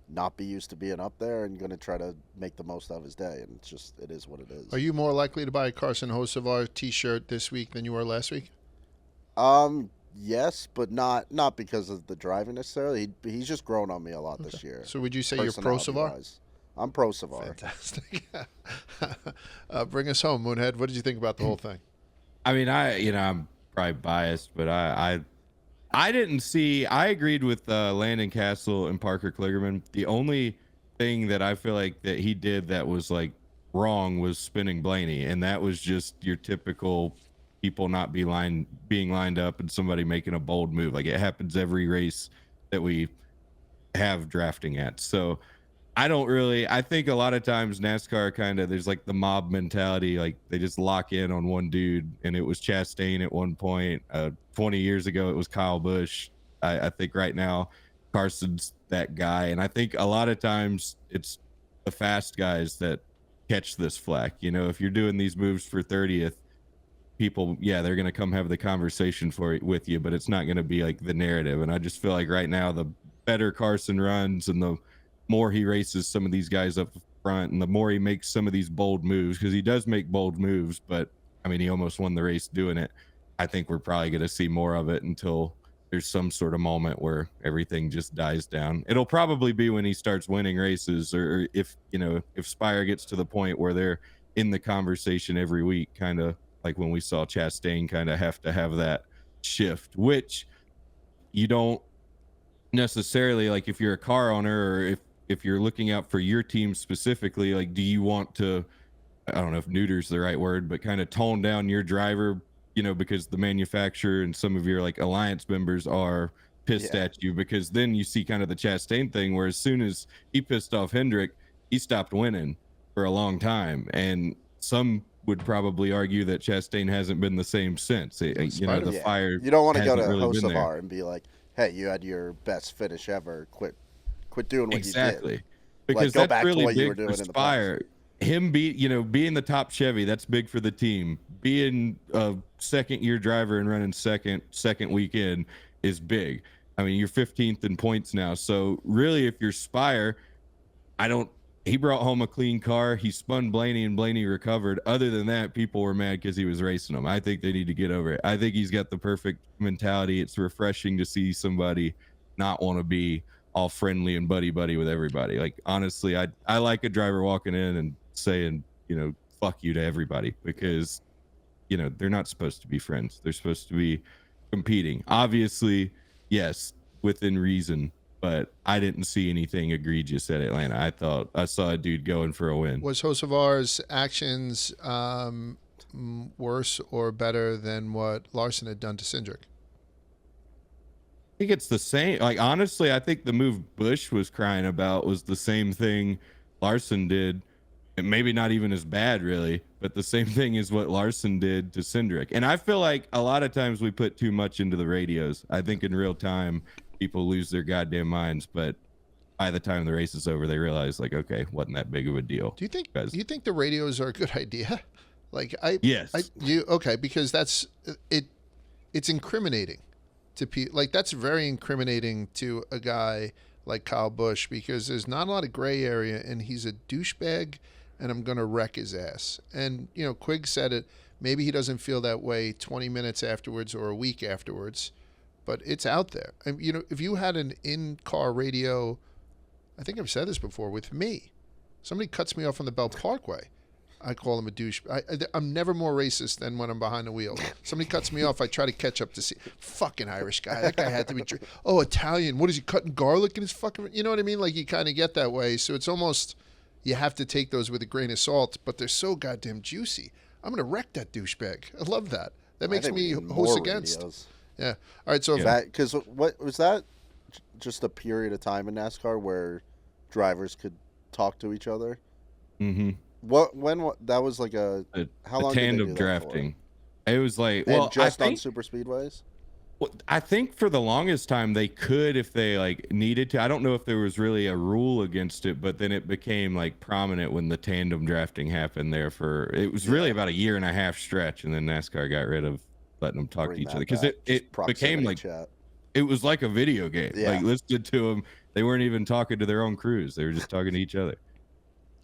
not be used to being up there and gonna try to make the most of his day, and it is what it is. Are you more likely to buy a Carson Hocevar t-shirt this week than you were last week? Yes, but not because of the driving necessarily. He's just grown on me a lot this year. So would you say you're pro Savar? I'm pro Savar. Fantastic. Bring us home, Moonhead. What did you think about the whole thing? I mean, I'm probably biased, but I didn't see. I agreed with Landon Castle and Parker Kligerman. The only thing that I feel like that he did that was wrong was spinning Blaney, and that was just your typical people not being lined up and somebody making a bold move. It happens every race that we have drafting at. So I think a lot of times NASCAR there's the mob mentality, they just lock in on one dude, and it was Chastain at one point. 20 years ago, it was Kyle Busch. I think right now Carson's that guy, and I think a lot of times it's the fast guys that catch this flack. If you're doing these moves for 30th, people, they're going to come have the conversation with you, but it's not going to be the narrative. And I just feel right now, the better Carson runs and the more he races some of these guys up front, and the more he makes some of these bold moves, because he does make bold moves, but I mean, he almost won the race doing it. I think we're probably going to see more of it until there's some sort of moment where everything just dies down. It'll probably be when he starts winning races, or if Spire gets to the point where they're in the conversation every week, kind of like when we saw Chastain kind of have to have that shift, which you don't necessarily, if you're a car owner, or if you're looking out for your team specifically, do you want to, I don't know if neuter's the right word, but kind of tone down your driver, because the manufacturer and some of your alliance members are pissed at you, because then you see kind of the Chastain thing, where as soon as he pissed off Hendrick, he stopped winning for a long time. And some would probably argue that Chastain hasn't been the same since. The fire. You don't want to go to really Hocevar and be like, hey, you had your best finish ever. Quit doing what you did. Because go that's back really to what you big were doing for in the Spire. Him being the top Chevy, that's big for the team. Being a second-year driver and running second weekend is big. I mean, you're 15th in points now. So really, if you're Spire, he brought home a clean car. He spun Blaney and Blaney recovered. Other than that, people were mad because he was racing them. I think they need to get over it. I think he's got the perfect mentality. It's refreshing to see somebody not want to be all friendly and buddy with everybody. Like, honestly, I like a driver walking in and saying, fuck you to everybody, because, they're not supposed to be friends. They're supposed to be competing. Obviously, yes, within reason. But I didn't see anything egregious at Atlanta. I thought I saw a dude going for a win. Was Hocevar's actions worse or better than what Larson had done to Cindric? I think it's the same. Like, honestly, I think the move Busch was crying about was the same thing Larson did. And maybe not even as bad, really, but the same thing as what Larson did to Cindric. And I feel like a lot of times we put too much into the radios. I think in real time, people lose their goddamn minds, but by the time the race is over, they realize, like, okay, wasn't that big of a deal. Do you think the radios are a good idea? Like, yes, okay, because that's it. It's incriminating to people. Like, that's very incriminating to a guy like Kyle Busch, because there's not a lot of gray area, and he's a douchebag, and I'm gonna wreck his ass. And Quigg said it. Maybe he doesn't feel that way 20 minutes afterwards or a week afterwards. But it's out there. And, if you had an in-car radio, I think I've said this before, with me, somebody cuts me off on the Belt Parkway, I call him a douche. I'm never more racist than when I'm behind the wheel. Somebody cuts me off, I try to catch up to see. Fucking Irish guy. That guy had to be. Oh, Italian. What is he, cutting garlic in his fucking. You know what I mean? Like, you kind of get that way. So it's almost, you have to take those with a grain of salt, but they're so goddamn juicy. I'm going to wreck that douchebag. I love that. That makes me host against. Radios. Yeah. All right. So because what was that? Just a period of time in NASCAR where drivers could talk to each other. Mm-hmm. When that was like how long? Tandem did they do drafting. It was like, and just on super speedways. Well, I think for the longest time they could if they needed to. I don't know if there was really a rule against it, but then it became prominent when the tandem drafting happened there. It was really about a year and a half stretch, and then NASCAR got rid of letting them talk to each other, because it became chat. It was like a video game. Yeah. Listened to them, they weren't even talking to their own crews; they were just talking to each other.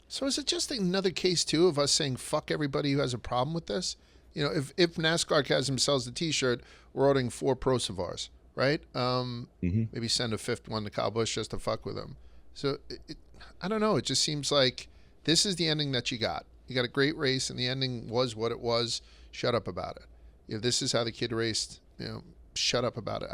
So is it just another case too of us saying fuck everybody who has a problem with this? If NASCAR has themselves the T-shirt, we're ordering 4 Pro Savars, right? Maybe send a 5th one to Kyle Busch just to fuck with them. So I don't know. It just seems like this is the ending that you got. You got a great race, and the ending was what it was. Shut up about it. This is how the kid raced. Shut up about it.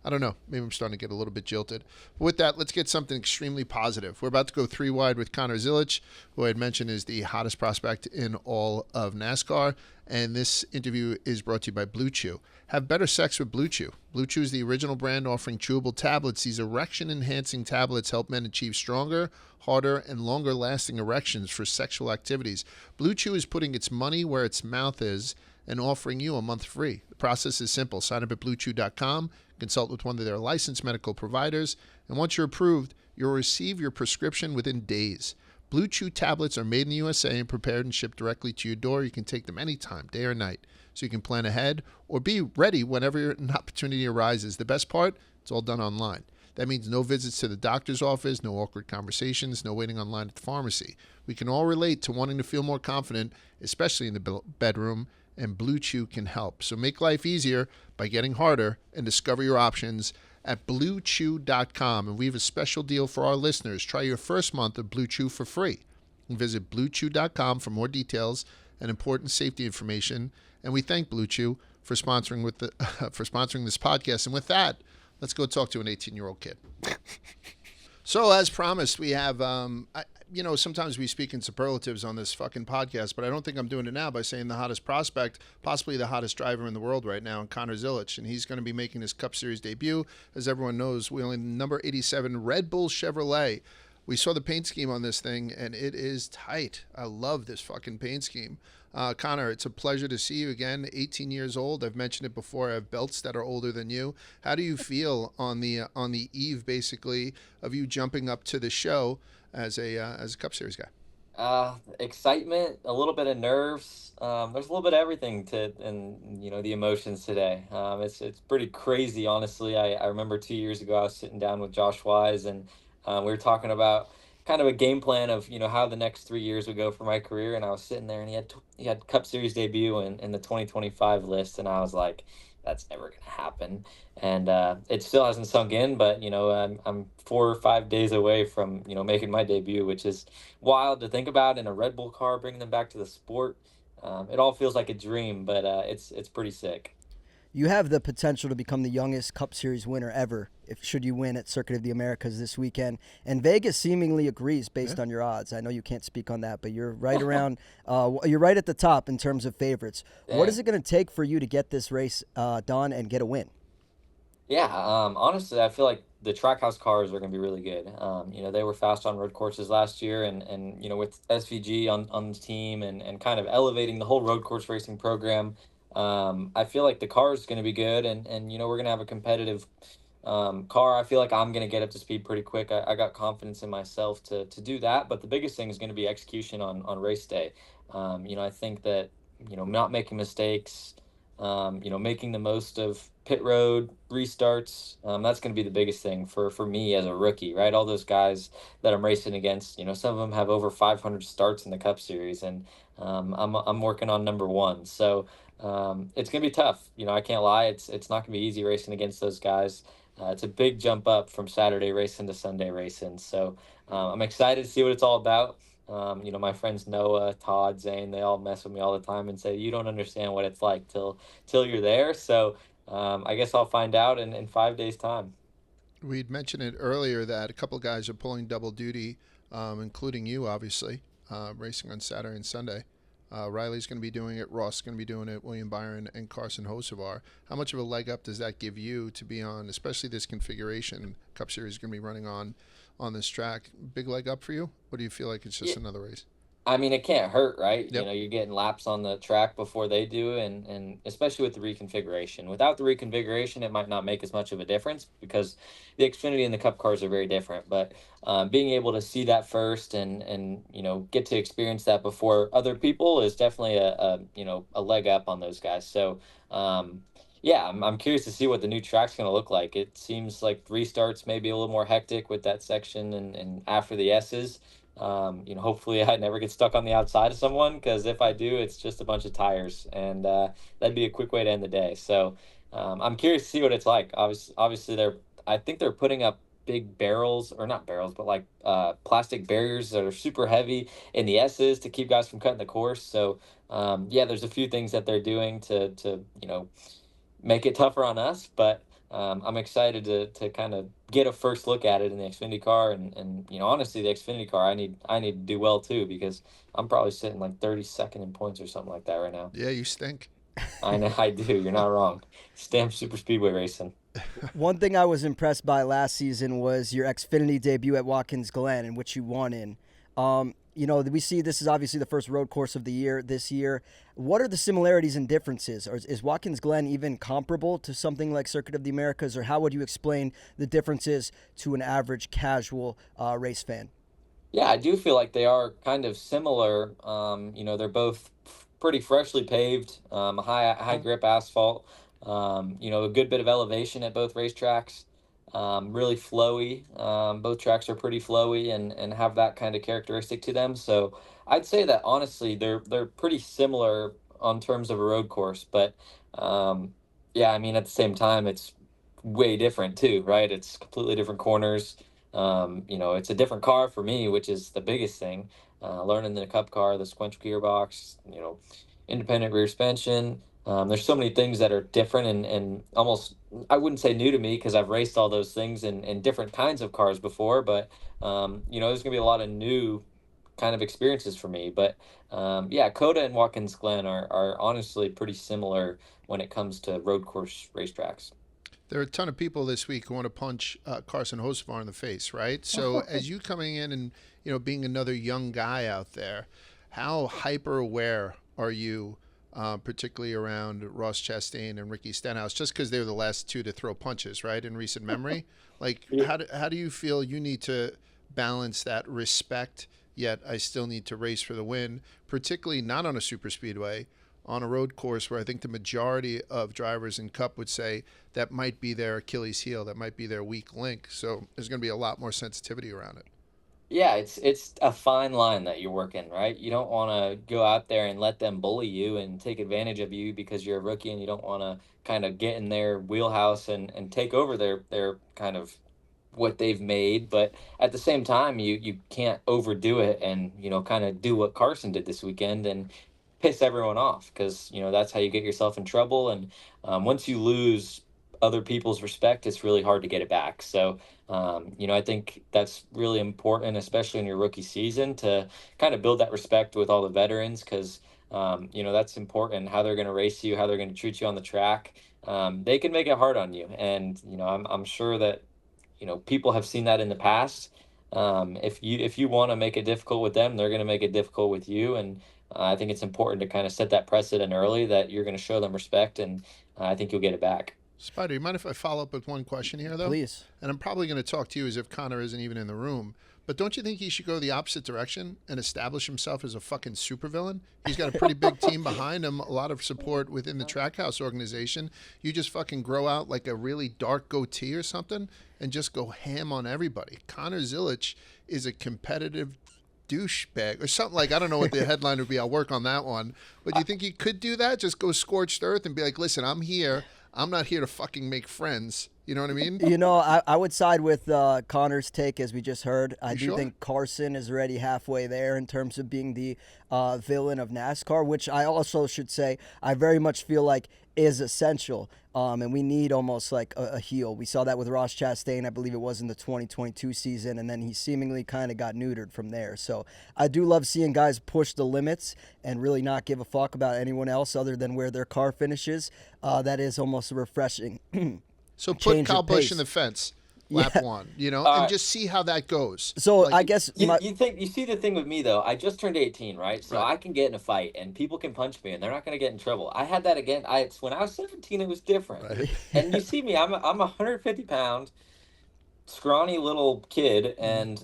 I don't know. Maybe I'm starting to get a little bit jilted. But with that, let's get something extremely positive. We're about to go 3 wide with Connor Zilisch, who I had mentioned is the hottest prospect in all of NASCAR. And this interview is brought to you by Blue Chew. Have better sex with Blue Chew. Blue Chew is the original brand offering chewable tablets. These erection-enhancing tablets help men achieve stronger, harder, and longer-lasting erections for sexual activities. Blue Chew is putting its money where its mouth is and offering you a month free. The process is simple. Sign up at BlueChew.com, consult with one of their licensed medical providers, and once you're approved, you'll receive your prescription within days. Blue Chew tablets are made in the USA and prepared and shipped directly to your door. You can take them anytime, day or night, so you can plan ahead or be ready whenever an opportunity arises. The best part, it's all done online. That means no visits to the doctor's office, no awkward conversations, no waiting online at the pharmacy. We can all relate to wanting to feel more confident, especially in the bedroom, and Blue Chew can help. So make life easier by getting harder and discover your options at BlueChew.com. And we have a special deal for our listeners. Try your first month of Blue Chew for free. And visit BlueChew.com for more details and important safety information. And we thank Blue Chew for sponsoring for sponsoring this podcast. And with that, let's go talk to an 18-year-old kid. So as promised, we have, sometimes we speak in superlatives on this fucking podcast, but I don't think I'm doing it now by saying the hottest prospect, possibly the hottest driver in the world right now, Connor Zilisch. And he's going to be making his Cup Series debut, as everyone knows, wheeling number 87 Red Bull Chevrolet. We saw the paint scheme on this thing, and it is tight. I love this fucking paint scheme. Connor, it's a pleasure to see you again. 18 years old. I've mentioned it before. I have belts that are older than you. How do you feel on the eve, basically, of you jumping up to the show as a Cup Series guy? Excitement, a little bit of nerves. There's a little bit of everything and the emotions today. It's pretty crazy, honestly. I remember 2 years ago I was sitting down with Josh Wise, and we were talking about kind of a game plan of how the next 3 years would go for my career. And I was sitting there, and he had Cup Series debut in the 2025 list, and I was like, that's never gonna happen. And it still hasn't sunk in, but I'm 4 or 5 days away from making my debut, which is wild to think about, in a Red Bull car, bringing them back to the sport. It all feels like a dream, but it's pretty sick. You have the potential to become the youngest Cup Series winner ever if should you win at Circuit of the Americas this weekend. And Vegas seemingly agrees based on your odds. I know you can't speak on that, but you're right around. You're right at the top in terms of favorites. Dang. What is it going to take for you to get this race done and get a win? Yeah, honestly, I feel like the Trackhouse cars are going to be really good. They were fast on road courses last year, and with SVG on the team, and kind of elevating the whole road course racing program. I feel like the car is going to be good, and we're going to have a competitive car. I feel like I'm going to get up to speed pretty quick. I got confidence in myself to do that, but the biggest thing is going to be execution on race day. I think that not making mistakes, making the most of pit road restarts. That's going to be the biggest thing for me as a rookie, right? All those guys that I'm racing against, some of them have over 500 starts in the Cup Series, and I'm working on number one. So it's going to be tough. I can't lie. It's not going to be easy racing against those guys. It's a big jump up from Saturday racing to Sunday racing. So I'm excited to see what it's all about. My friends Noah, Todd, Zane, they all mess with me all the time and say, you don't understand what it's like till you're there. So I guess I'll find out in 5 days' time. We'd mentioned it earlier that a couple of guys are pulling double duty, including you, obviously, racing on Saturday and Sunday. Riley's going to be doing it. Ross is going to be doing it. William Byron and Carson Hocevar. How much of a leg up does that give you to be on, especially this configuration Cup Series is going to be running on this track? Big leg up for you? Or do you feel like it's just another race? I mean, it can't hurt, right? Yep. You're getting laps on the track before they do, and especially with the reconfiguration. Without the reconfiguration, it might not make as much of a difference because the Xfinity and the Cup cars are very different. But being able to see that first and get to experience that before other people is definitely a leg up on those guys. So yeah, I'm curious to see what the new track's going to look like. It seems like restarts may be a little more hectic with that section and after the S's. Hopefully I never get stuck on the outside of someone, because if I do, it's just a bunch of tires, and that'd be a quick way to end the day. So I'm curious to see what it's like. Obviously, I think they're putting up big barrels, or not barrels, but like plastic barriers that are super heavy in the S's to keep guys from cutting the course. So yeah, there's a few things that they're doing to make it tougher on us, but I'm excited to kind of get a first look at it in the Xfinity car, and honestly, the Xfinity car, I need to do well too, because I'm probably sitting like 32nd in points or something like that right now. Yeah, you stink. I know I do. You're not wrong. Stamp Super Speedway Racing. One thing I was impressed by last season was your Xfinity debut at Watkins Glen, in which you won in. We see this is obviously the first road course of the year this year. What are the similarities and differences? Or is Watkins Glen even comparable to something like Circuit of the Americas, or how would you explain the differences to an average casual race fan? Yeah, I do feel like they are kind of similar. They're both pretty freshly paved, high grip asphalt. A good bit of elevation at both racetracks. Really flowy. Both tracks are pretty flowy and have that kind of characteristic to them. So I'd say that honestly, they're pretty similar on terms of a road course. But yeah, I mean, at the same time, it's way different too, right? It's completely different corners. It's a different car for me, which is the biggest thing. Learning the Cup car, the sequential gearbox, independent rear suspension. There's so many things that are different and almost, I wouldn't say new to me, because I've raced all those things in different kinds of cars before, but there's gonna be a lot of new kind of experiences for me. But yeah, COTA and Watkins Glen are honestly pretty similar when it comes to road course racetracks. There are a ton of people this week who want to punch Carson Hocevar in the face, right? So as you coming in and being another young guy out there, how hyper aware are you, particularly around Ross Chastain and Ricky Stenhouse, just because they were the last two to throw punches, right, in recent memory? Like, how do you feel you need to balance that respect yet I still need to race for the win, particularly not on a super speedway, on a road course where I think the majority of drivers in Cup would say that might be their Achilles heel, that might be their weak link. So there's going to be a lot more sensitivity around it. Yeah, it's a fine line that you're working, right? You don't want to go out there and let them bully you and take advantage of you because you're a rookie, and you don't want to kind of get in their wheelhouse and take over their kind of what they've made. But at the same time, you can't overdo it and, kind of do what Carson did this weekend and piss everyone off, because, that's how you get yourself in trouble. And once you lose other people's respect, it's really hard to get it back. So, I think that's really important, especially in your rookie season, to kind of build that respect with all the veterans, because, that's important, how they're going to race you, how they're going to treat you on the track. They can make it hard on you. And, I'm sure that, people have seen that in the past. If you want to make it difficult with them, they're going to make it difficult with you. And I think it's important to kind of set that precedent early that you're going to show them respect, and I think you'll get it back. Spider, you mind if I follow up with one question here, though? Please. And I'm probably going to talk to you as if Connor isn't even in the room. But don't you think he should go the opposite direction and establish himself as a fucking supervillain? He's got a pretty big team behind him, a lot of support within the Trackhouse organization. You just fucking grow out like a really dark goatee or something and just go ham on everybody. Connor Zilisch is a competitive douchebag or something. Like, I don't know what the headline would be. I'll work on that one. But do you think he could do that? Just go scorched earth and be like, listen, I'm here. I'm not here to fucking make friends. You know what I mean? I would side with Connor's take, as we just heard. I do sure? think Carson is already halfway there in terms of being the villain of NASCAR, which I also should say I very much feel like is essential. And we need almost like a heel. We saw that with Ross Chastain, I believe it was in the 2022 season, and then he seemingly kind of got neutered from there. So I do love seeing guys push the limits and really not give a fuck about anyone else other than where their car finishes. That is almost refreshing. So put Change Kyle of Busch pace. in the fence, lap one, and just see how that goes. So Like, I guess You see the thing with me though, I just turned 18, right? So Right. I can get in a fight and people can punch me and they're not going to get in trouble. I had that again. When I was 17, it was different. Right. And you see me, I'm a 150-pound, scrawny little kid, and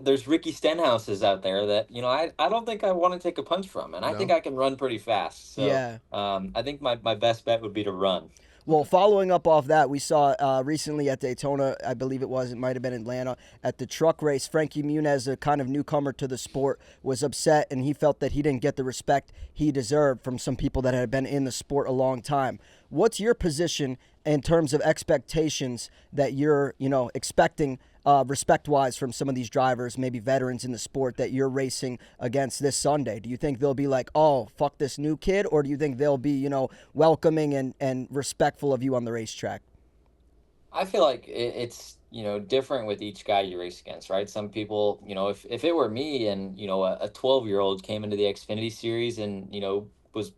there's Ricky Stenhouses out there that I don't think I want to take a punch from, and I think No. I can run pretty fast. So Yeah. I think my best bet would be to run. Well, following up off that, we saw recently at Daytona, I believe it might have been Atlanta, at the truck race, Frankie Muniz, a kind of newcomer to the sport, was upset, and he felt that he didn't get the respect he deserved from some people that had been in the sport a long time. What's your position in terms of expectations that you're, expecting respect-wise from some of these drivers, maybe veterans in the sport that you're racing against this Sunday? Do you think they'll be like, oh, fuck this new kid? Or do you think they'll be, welcoming and respectful of you on the racetrack? I feel like it's different with each guy you race against, right? Some people, if it were me and a 12-year-old came into the Xfinity series and was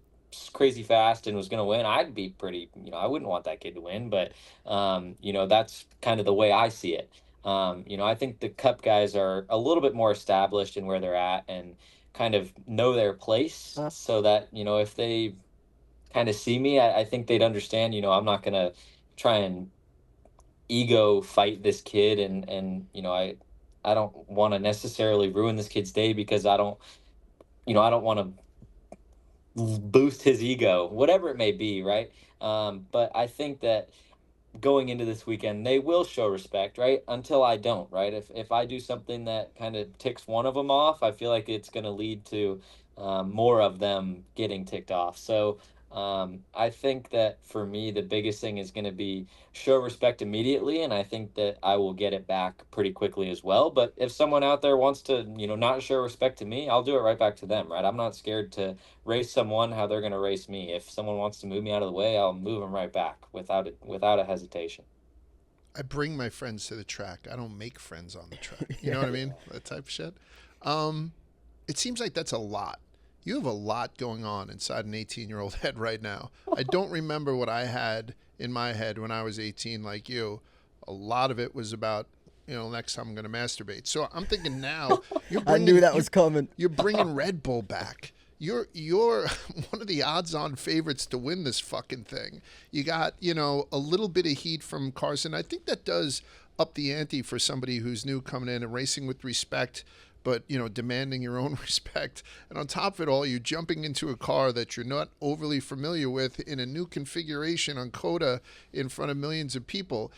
crazy fast and was going to win, I'd be pretty, I wouldn't want that kid to win, but that's kind of the way I see it. I think the Cup guys are a little bit more established in where they're at and kind of know their place, so that if they kind of see me, I think they'd understand. I'm not gonna try and ego fight this kid, and I don't want to necessarily ruin this kid's day because I don't want to boost his ego, whatever it may be, right? But I think that going into this weekend, they will show respect, right? Until I don't, right? If I do something that kind of ticks one of them off, I feel like it's going to lead to more of them getting ticked off. So I think that for me, the biggest thing is going to be show respect immediately, and I think that I will get it back pretty quickly as well. But if someone out there wants to, not show respect to me, I'll do it right back to them, right? I'm not scared to race someone how they're going to race me. If someone wants to move me out of the way, I'll move them right back without a hesitation. I bring my friends to the track. I don't make friends on the track. You know what I mean? That type of shit. It seems like that's a lot. You have a lot going on inside an 18-year-old head right now. I don't remember what I had in my head when I was 18 like you. A lot of it was about, next time I'm going to masturbate. So I'm thinking now, I knew that was coming. You're bringing Red Bull back. You're one of the odds-on favorites to win this fucking thing. You got, a little bit of heat from Carson. I think that does up the ante for somebody who's new coming in and racing with respect. but, you know, demanding your own respect. And on top of it all, you're jumping into a car that you're not overly familiar with in a new configuration on COTA in front of millions of people.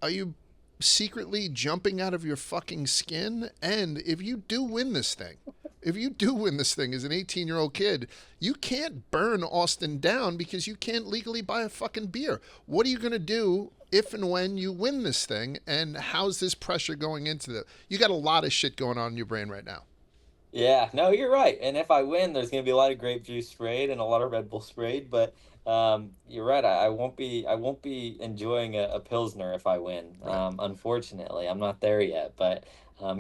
Are you secretly jumping out of your fucking skin? And if you do win this thing, as an 18-year-old kid, you can't burn Austin down because you can't legally buy a fucking beer. What are you going to do if and when you win this thing? And how's this pressure going into the... You got a lot of shit going on in your brain right now. Yeah, no, you're right. And if I win, there's going to be a lot of grape juice sprayed and a lot of Red Bull sprayed. But you're right. I won't be enjoying a Pilsner if I win. Right. Unfortunately, I'm not there yet. But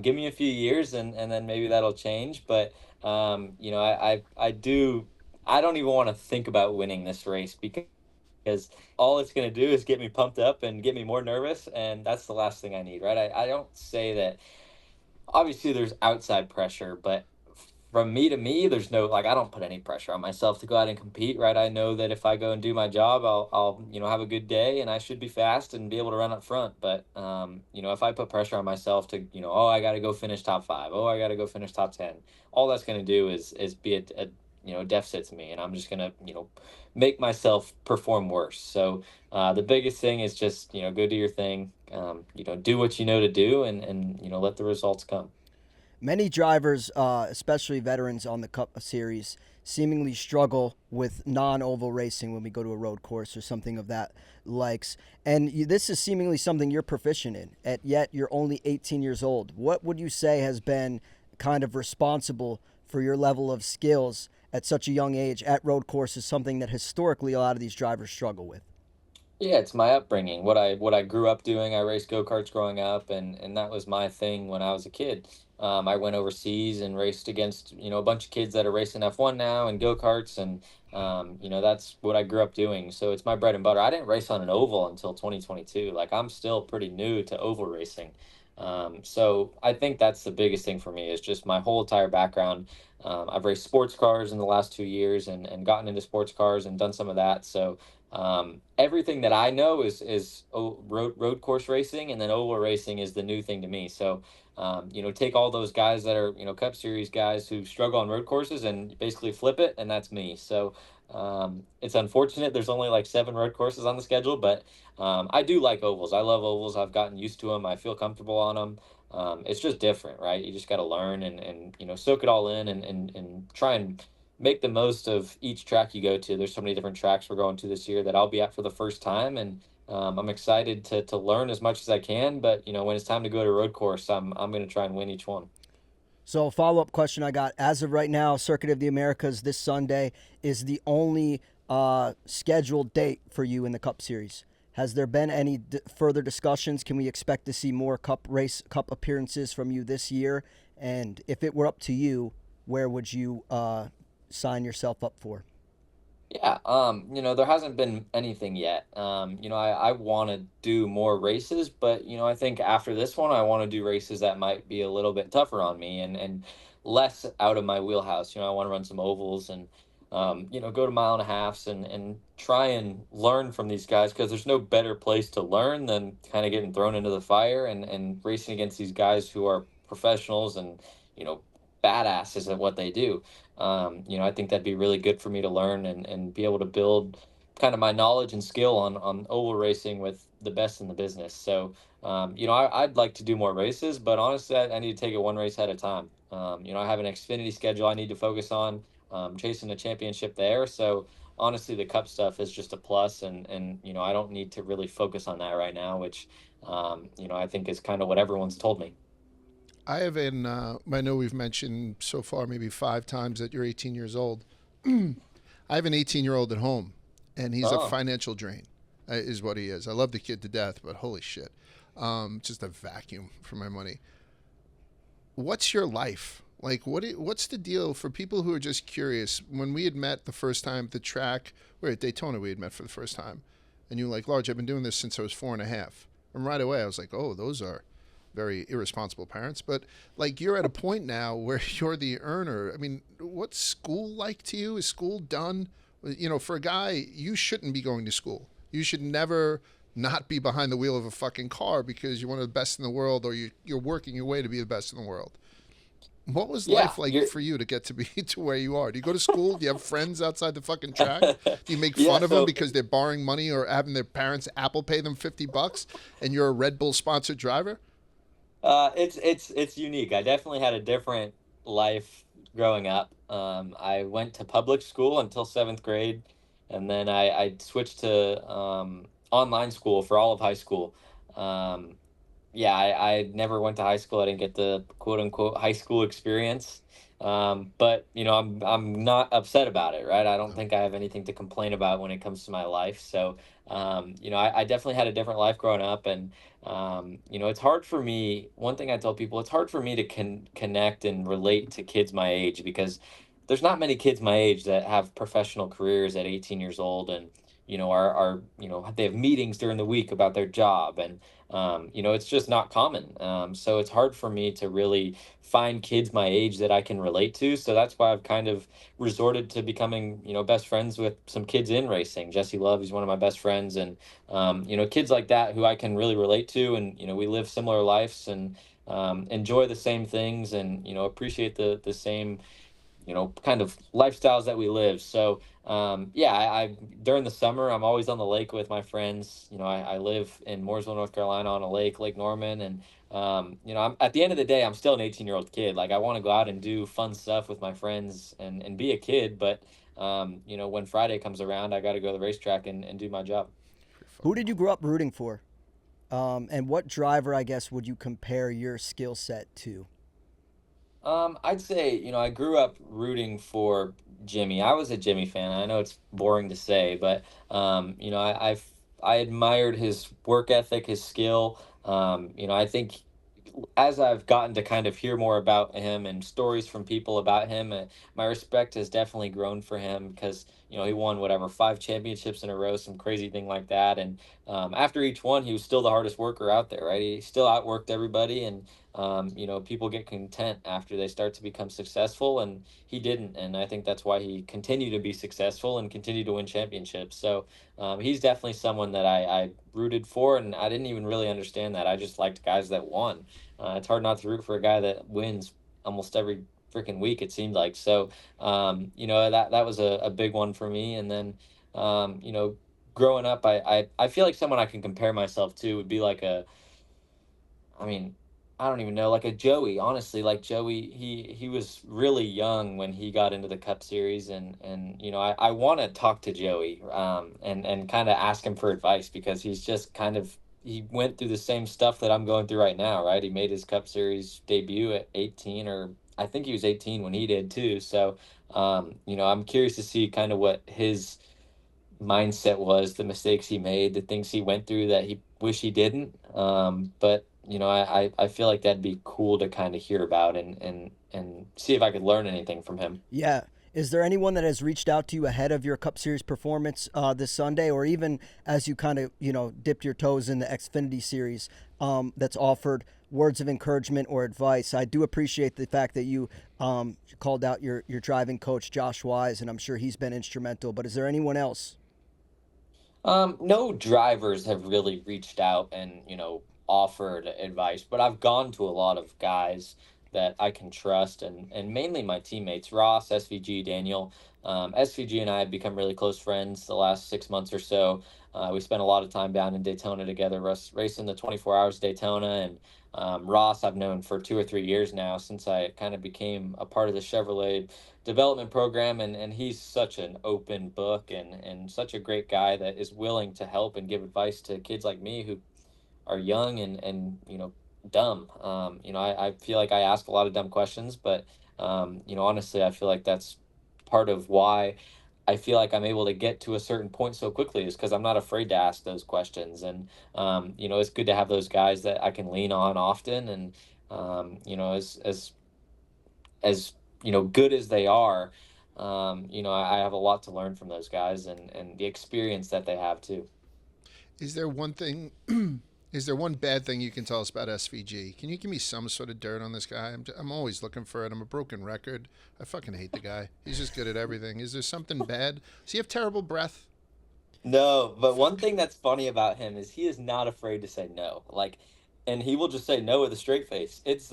give me a few years, and then maybe that'll change. But you know, I don't even want to think about winning this race because all it's going to do is get me pumped up and get me more nervous, and that's the last thing I need, right? I don't say that. Obviously there's outside pressure, but from me to me, there's no, like, I don't put any pressure on myself to go out and compete, right? I know that if I go and do my job, I'll you know, have a good day, and I should be fast and be able to run up front. But you know, if I put pressure on myself to, you know, oh, I got to go finish top 5, oh, I got to go finish top 10, all that's going to do is be a you know, deficit to me, and I'm just going to, you know, make myself perform worse. So the biggest thing is just, you know, go do your thing, you know, do what you know to do, and you know, let the results come. Many drivers, especially veterans on the Cup Series, seemingly struggle with non-oval racing when we go to a road course or something of that likes. And this is seemingly something you're proficient in, yet you're only 18 years old. What would you say has been kind of responsible for your level of skills at such a young age at road courses, something that historically a lot of these drivers struggle with? Yeah, it's my upbringing. What I grew up doing. I raced go-karts growing up, and that was my thing when I was a kid. I went overseas and raced against, you know, a bunch of kids that are racing F1 now and go-karts, and you know, that's what I grew up doing. So it's my bread and butter. I didn't race on an oval until 2022. Like, I'm still pretty new to oval racing. So I think that's the biggest thing for me is just my whole entire background. I've raced sports cars in the last 2 years and gotten into sports cars and done some of that. So everything that I know is road course racing, and then oval racing is the new thing to me. So you know, take all those guys that are, you know, Cup Series guys who struggle on road courses and basically flip it, and that's me. So it's unfortunate there's only like 7 road courses on the schedule, but I do like ovals. I love ovals. I've gotten used to them. I feel comfortable on them. It's just different, right? You just got to learn and you know, soak it all in, and try and make the most of each track you go to. There's so many different tracks we're going to this year that I'll be at for the first time, and I'm excited to learn as much as I can. But you know, when it's time to go to a road course, I'm going to try and win each one. So a follow-up question I got, as of right now, Circuit of the Americas this Sunday is the only scheduled date for you in the Cup Series. Has there been any further discussions? Can we expect to see more Cup appearances from you this year? And if it were up to you, where would you sign yourself up for? Yeah, you know, there hasn't been anything yet. You know, I want to do more races, but you know, I think after this one, I want to do races that might be a little bit tougher on me and less out of my wheelhouse. You know, I want to run some ovals and you know, go to mile and a halves and try and learn from these guys, because there's no better place to learn than kind of getting thrown into the fire and racing against these guys who are professionals and, you know, badasses at what they do. You know, I think that'd be really good for me to learn and be able to build kind of my knowledge and skill on oval racing with the best in the business. So, you know, I'd like to do more races, but honestly, I need to take it one race at a time. You know, I have an Xfinity schedule I need to focus on, chasing a championship there. So honestly, the Cup stuff is just a plus, and you know, I don't need to really focus on that right now, which you know, I think is kind of what everyone's told me. I have I know we've mentioned so far maybe 5 times that you're 18 years old. I have an 18-year-old at home, and he's a financial drain, is what he is. I love the kid to death, but holy shit. Just a vacuum for my money. What's your life? Like, what's the deal for people who are just curious? When we had met the first time at the track, we're at Daytona, we had met for the first time, and you were like, Large, I've been doing this since I was 4.5. And right away I was like, oh, those are very irresponsible parents. But like, you're at a point now where you're the earner. I mean, what's school like to you? Is school done? You know, for a guy, you shouldn't be going to school. You should never not be behind the wheel of a fucking car because you're one of the best in the world, or you're working your way to be the best in the world. What was Yeah, life like you're for you to get to be to where you are? Do you go to school? Do you have friends outside the fucking track? Do you make yeah. fun of them So because they're borrowing money or having their parents Apple pay them $50 and you're a Red Bull sponsored driver? it's unique. I definitely had a different life growing up. I went to public school until seventh grade, and then I switched to online school for all of high school. Um, yeah, I never went to high school. I didn't get the quote unquote high school experience. But I'm not upset about it, right? I don't No. think I have anything to complain about when it comes to my life. So, I definitely had a different life growing up, and it's hard for me. One thing I tell people, it's hard for me to connect and relate to kids my age because there's not many kids my age that have professional careers at 18 years old and are they have meetings during the week about their job and it's just not common. So it's hard for me to really find kids my age that I can relate to. So that's why I've kind of resorted to becoming, best friends with some kids in racing. Jesse Love, he's one of my best friends, and kids like that who I can really relate to, and we live similar lives and enjoy the same things, and appreciate the same kind of lifestyles that we live. So, yeah, I during the summer, I'm always on the lake with my friends. I live in Mooresville, North Carolina, on a lake, Lake Norman, and I'm at the end of the day, I'm still an 18-year-old kid. Like I want to go out and do fun stuff with my friends and be a kid, but when Friday comes around, I got to go to the racetrack and do my job. Who did you grow up rooting for? And what driver, I guess, would you compare your skill set to? I'd say, I grew up rooting for Jimmy. I was a Jimmy fan. I know it's boring to say, but I admired his work ethic, his skill. I think as I've gotten to kind of hear more about him and stories from people about him, my respect has definitely grown for him because he won whatever 5 championships in a row, some crazy thing like that. And after each one, he was still the hardest worker out there, right? He still outworked everybody, and people get content after they start to become successful, and he didn't. And I think that's why he continued to be successful and continued to win championships. So he's definitely someone that I rooted for, and I didn't even really understand that. I just liked guys that won. It's hard not to root for a guy that wins almost every freaking week, it seemed like. So, that was a big one for me. And then, growing up, I feel like someone I can compare myself to would be like I mean, I don't even know, like a Joey, honestly, like Joey, he was really young when he got into the Cup Series, and I want to talk to Joey, and kind of ask him for advice because he's just kind of he went through the same stuff that I'm going through right now, right? He made his Cup Series debut at 18, or I think he was 18 when he did too. So, I'm curious to see kind of what his mindset was, the mistakes he made, the things he went through that he wish he didn't. But I feel like that'd be cool to kind of hear about and see if I could learn anything from him. Yeah. Is there anyone that has reached out to you ahead of your Cup Series performance this Sunday, or even as you kind of dipped your toes in the Xfinity Series, that's offered words of encouragement or advice? I do appreciate the fact that you called out your driving coach Josh Wise, and I'm sure he's been instrumental. But is there anyone else? No drivers have really reached out and, offered advice, but I've gone to a lot of guys that I can trust and mainly my teammates, Ross, SVG, Daniel. SVG and I have become really close friends the last 6 months or so. We spent a lot of time down in Daytona together, racing the 24 hours Daytona. And Ross, I've known for 2 or 3 years now since I kind of became a part of the Chevrolet development program, and he's such an open book and such a great guy that is willing to help and give advice to kids like me who are young and dumb. I feel like I ask a lot of dumb questions, but honestly, I feel like that's part of why I feel like I'm able to get to a certain point so quickly is because I'm not afraid to ask those questions. And it's good to have those guys that I can lean on often. And as good as they are, I have a lot to learn from those guys and the experience that they have too. Is there one thing? Is there one bad thing you can tell us about SVG? Can you give me some sort of dirt on this guy? I'm always looking for it. I'm a broken record. I fucking hate the guy. He's just good at everything. Is there something bad? Does he have terrible breath? No, but one thing that's funny about him is he is not afraid to say no. Like and he will just say no with a straight face. It's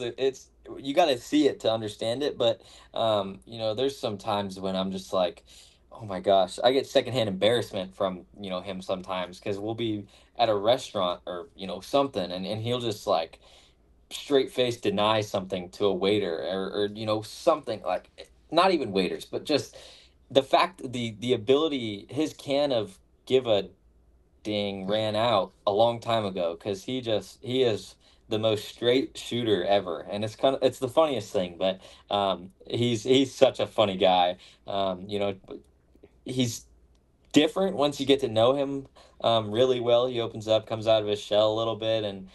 you got to see it to understand it. But you know, there's some times when I'm just like, oh my gosh, I get secondhand embarrassment from, you know, him sometimes, because we'll be at a restaurant or, you know, something, and he'll just like straight face deny something to a waiter, or you know, something like, not even waiters, but just the fact, the ability, his can of give a ding ran out a long time ago, because he is the most straight shooter ever, and it's the funniest thing. But he's such a funny guy. You know, he's different once you get to know him really well. He opens up, comes out of his shell a little bit, and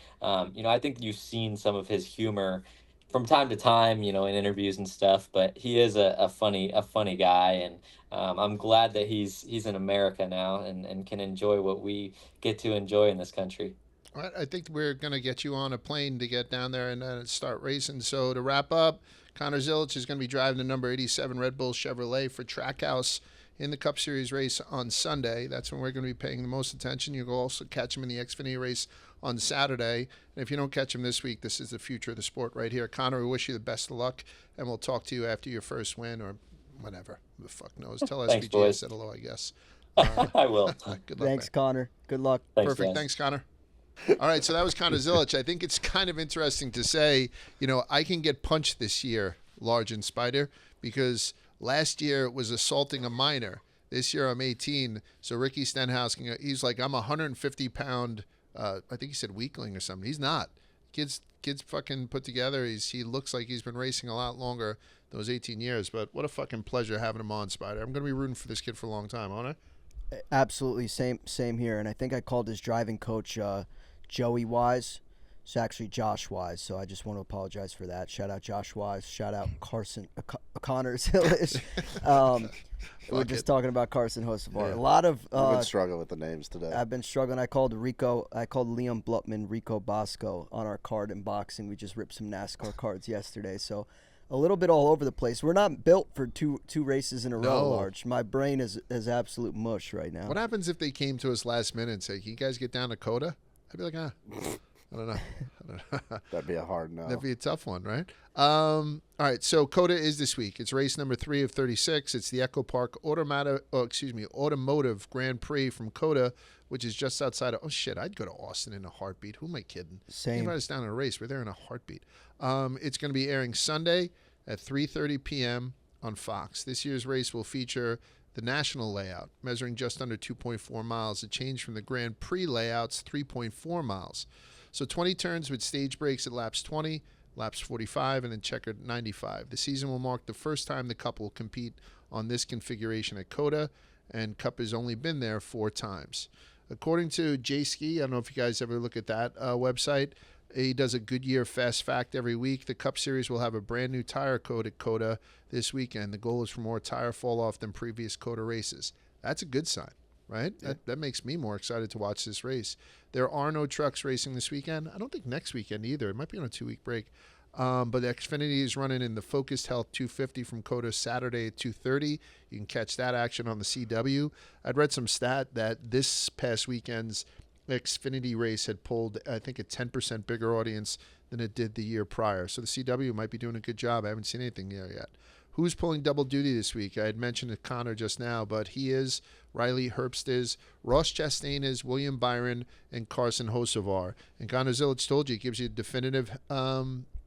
you know, I think you've seen some of his humor from time to time, you know, in interviews and stuff. But he is a funny guy, and I'm glad that he's in America now, and can enjoy what we get to enjoy in this country. All right, I think we're going to get you on a plane to get down there and start racing. So to wrap up, Connor Zilisch is going to be driving the number 87 Red Bull Chevrolet for Trackhouse in the Cup Series race on Sunday. That's when we're going to be paying the most attention. You'll also catch him in the Xfinity race on Saturday. And if you don't catch him this week, this is the future of the sport right here. Connor, we wish you the best of luck, and we'll talk to you after your first win or whatever. Who the fuck knows? Tell Thanks, SVG I boys. said hello, I guess. I will. Good luck, Thanks, man. Connor. Good luck. Thanks, Perfect. guys. Thanks, Connor. All right, so that was Connor Zilisch. I think it's kind of interesting to say, you know, I can get punched this year, Large and Spider, because last year it was assaulting a minor. This year I'm 18, so Ricky Stenhouse, he's like, I'm a 150-pound, I think he said weakling or something. He's not. Kid's fucking put together. He looks like he's been racing a lot longer than those 18 years, but what a fucking pleasure having him on, Spider. I'm going to be rooting for this kid for a long time, aren't I? Absolutely, same here. And I think I called his driving coach Joey Wise. It's actually Josh Wise, so I just want to apologize for that. Shout out Josh Wise. Shout out Connor Zilisch. We're just talking about Carson Hocevar. Yeah. A lot of I've been struggling with the names today. I've been struggling. I called Liam Blutman Rico Bosco on our card in boxing. We just ripped some NASCAR cards yesterday, so a little bit all over the place. We're not built for two races in a row, No. Large. My brain is absolute mush right now. What happens if they came to us last minute and say, can you guys get down to COTA? I'd be like, I don't know. That'd be a hard no. That'd be a tough one, right? All right, so COTA is this week. It's race number 3 of 36. It's the Echo Park Automotive Grand Prix from COTA, which is just outside of, oh shit, I'd go to Austin in a heartbeat. Who am I kidding? Same. They invite us down in a race. We're there in a heartbeat. It's going to be airing Sunday at 3:30 p.m. on Fox. This year's race will feature the national layout, measuring just under 2.4 miles, a change from the Grand Prix layout's 3.4 miles. So 20 turns with stage breaks at laps 20, laps 45, and then checkered 95. The season will mark the first time the Cup will compete on this configuration at COTA, and Cup has only been there 4 times. According to J-Ski, I don't know if you guys ever look at that website, he does a Goodyear Fast Fact every week. The Cup Series will have a brand new tire code at COTA this weekend. The goal is for more tire fall off than previous COTA races. That's a good sign, right? Yeah. That makes me more excited to watch this race. There are no trucks racing this weekend. I don't think next weekend either. It might be on a 2-week break. But the Xfinity is running in the Focused Health 250 from COTA Saturday at 2:30. You can catch that action on the CW. I'd read some stat that this past weekend's Xfinity race had pulled, I think, a 10% bigger audience than it did the year prior. So the CW might be doing a good job. I haven't seen anything there yet. Who's pulling double duty this week? I had mentioned it Connor just now, but he is, Riley Herbst is, Ross Chastain is, William Byron, and Carson Hocevar. And Connor Zilisch told you it gives you a definitive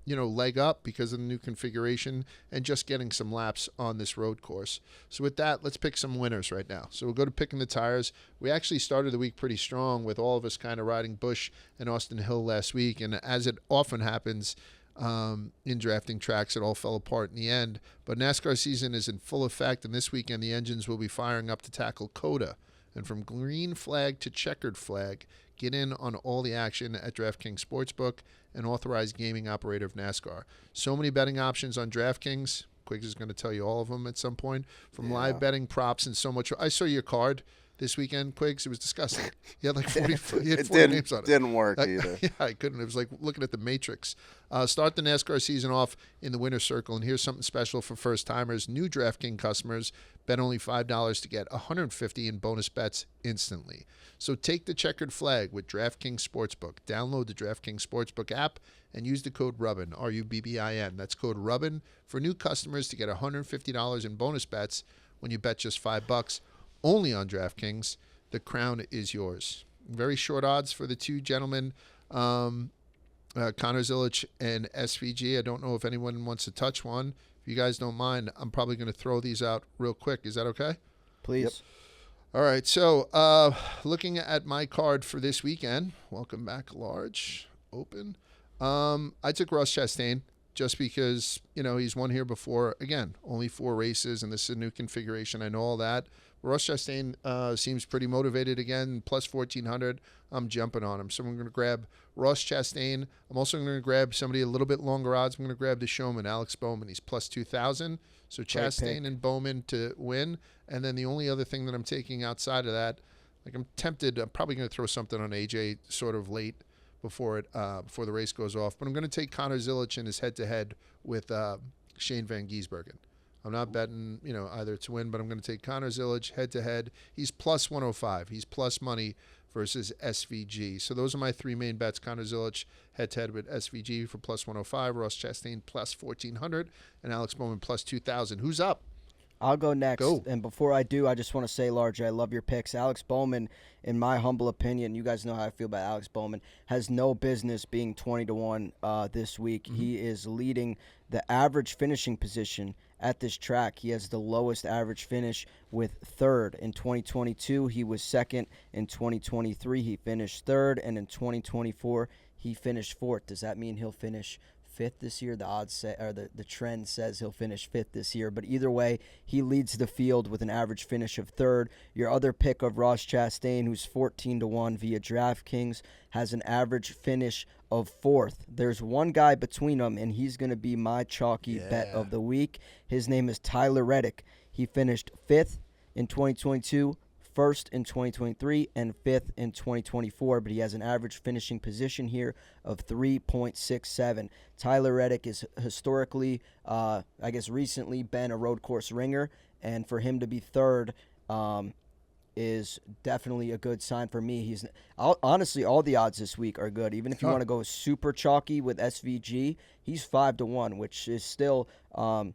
leg up because of the new configuration and just getting some laps on this road course. So with that, let's pick some winners right now. So we'll go to picking the tires. We actually started the week pretty strong with all of us kind of riding Busch and Austin Hill last week. And as it often happens in drafting tracks, it all fell apart in the end. But NASCAR season is in full effect, and this weekend the engines will be firing up to tackle COTA. And from green flag to checkered flag, get in on all the action at DraftKings Sportsbook, an authorized gaming operator of NASCAR. So many betting options on DraftKings. Quiggs is going to tell you all of them at some point. From live betting, props, and so much. I saw your card. this weekend, Quigs. It was disgusting. He had like 40, he had It 40 names on it. didn't work either. Yeah, I couldn't. It was like looking at the Matrix. Start the NASCAR season off in the winner's circle, and here's something special for first-timers. New DraftKings customers bet only $5 to get $150 in bonus bets instantly. So take the checkered flag with DraftKings Sportsbook. Download the DraftKings Sportsbook app and use the code Rubbin, R-U-B-B-I-N. That's code Rubbin for new customers to get $150 in bonus bets when you bet just $5 only on DraftKings. The crown is yours. Very short odds for the two gentlemen, Connor Zilisch and SVG. I don't know if anyone wants to touch one. If you guys don't mind, I'm probably going to throw these out real quick. Is that okay? Please. Yep. All right. So looking at my card for this weekend, welcome back, Large, open. I took Ross Chastain just because, he's won here before. Again, only 4 races, and this is a new configuration. I know all that. Ross Chastain seems pretty motivated again, plus 1,400. I'm jumping on him. So I'm going to grab Ross Chastain. I'm also going to grab somebody a little bit longer odds. I'm going to grab the showman, Alex Bowman. He's plus 2,000. So Chastain and Bowman to win. And then the only other thing that I'm taking outside of that, I'm tempted, I'm probably going to throw something on AJ sort of late before the race goes off. But I'm going to take Connor Zilisch in his head-to-head with Shane Van Gisbergen. I'm not betting, either to win, but I'm going to take Connor Zilisch head-to-head. He's plus 105. He's plus money versus SVG. So those are my 3 main bets. Connor Zilisch head-to-head with SVG for plus 105, Ross Chastain plus 1,400, and Alex Bowman plus 2,000. Who's up? I'll go next. Go. And before I do, I just want to say, Large, I love your picks. Alex Bowman, in my humble opinion, you guys know how I feel about Alex Bowman, has no business being 20-1 this week. Mm-hmm. He is leading the average finishing position at this track. He has the lowest average finish with 3rd. In 2022, he was 2nd. In 2023, he finished 3rd. And in 2024, he finished 4th. Does that mean he'll finish 5th this year? The odds say, or the trend says he'll finish 5th this year. But either way, he leads the field with an average finish of 3rd. Your other pick of Ross Chastain, who's 14-1 via DraftKings, has an average finish of 4th. There's one guy between them, and he's going to be my chalky bet of the week. His name is Tyler Reddick. He finished 5th in 2022. 1st in 2023 and 5th in 2024, but he has an average finishing position here of 3.67. Tyler Reddick is historically, recently been a road course ringer, and for him to be 3rd is definitely a good sign for me. Honestly, all the odds this week are good. Even if you want to go super chalky with SVG, he's 5-1, which is still, a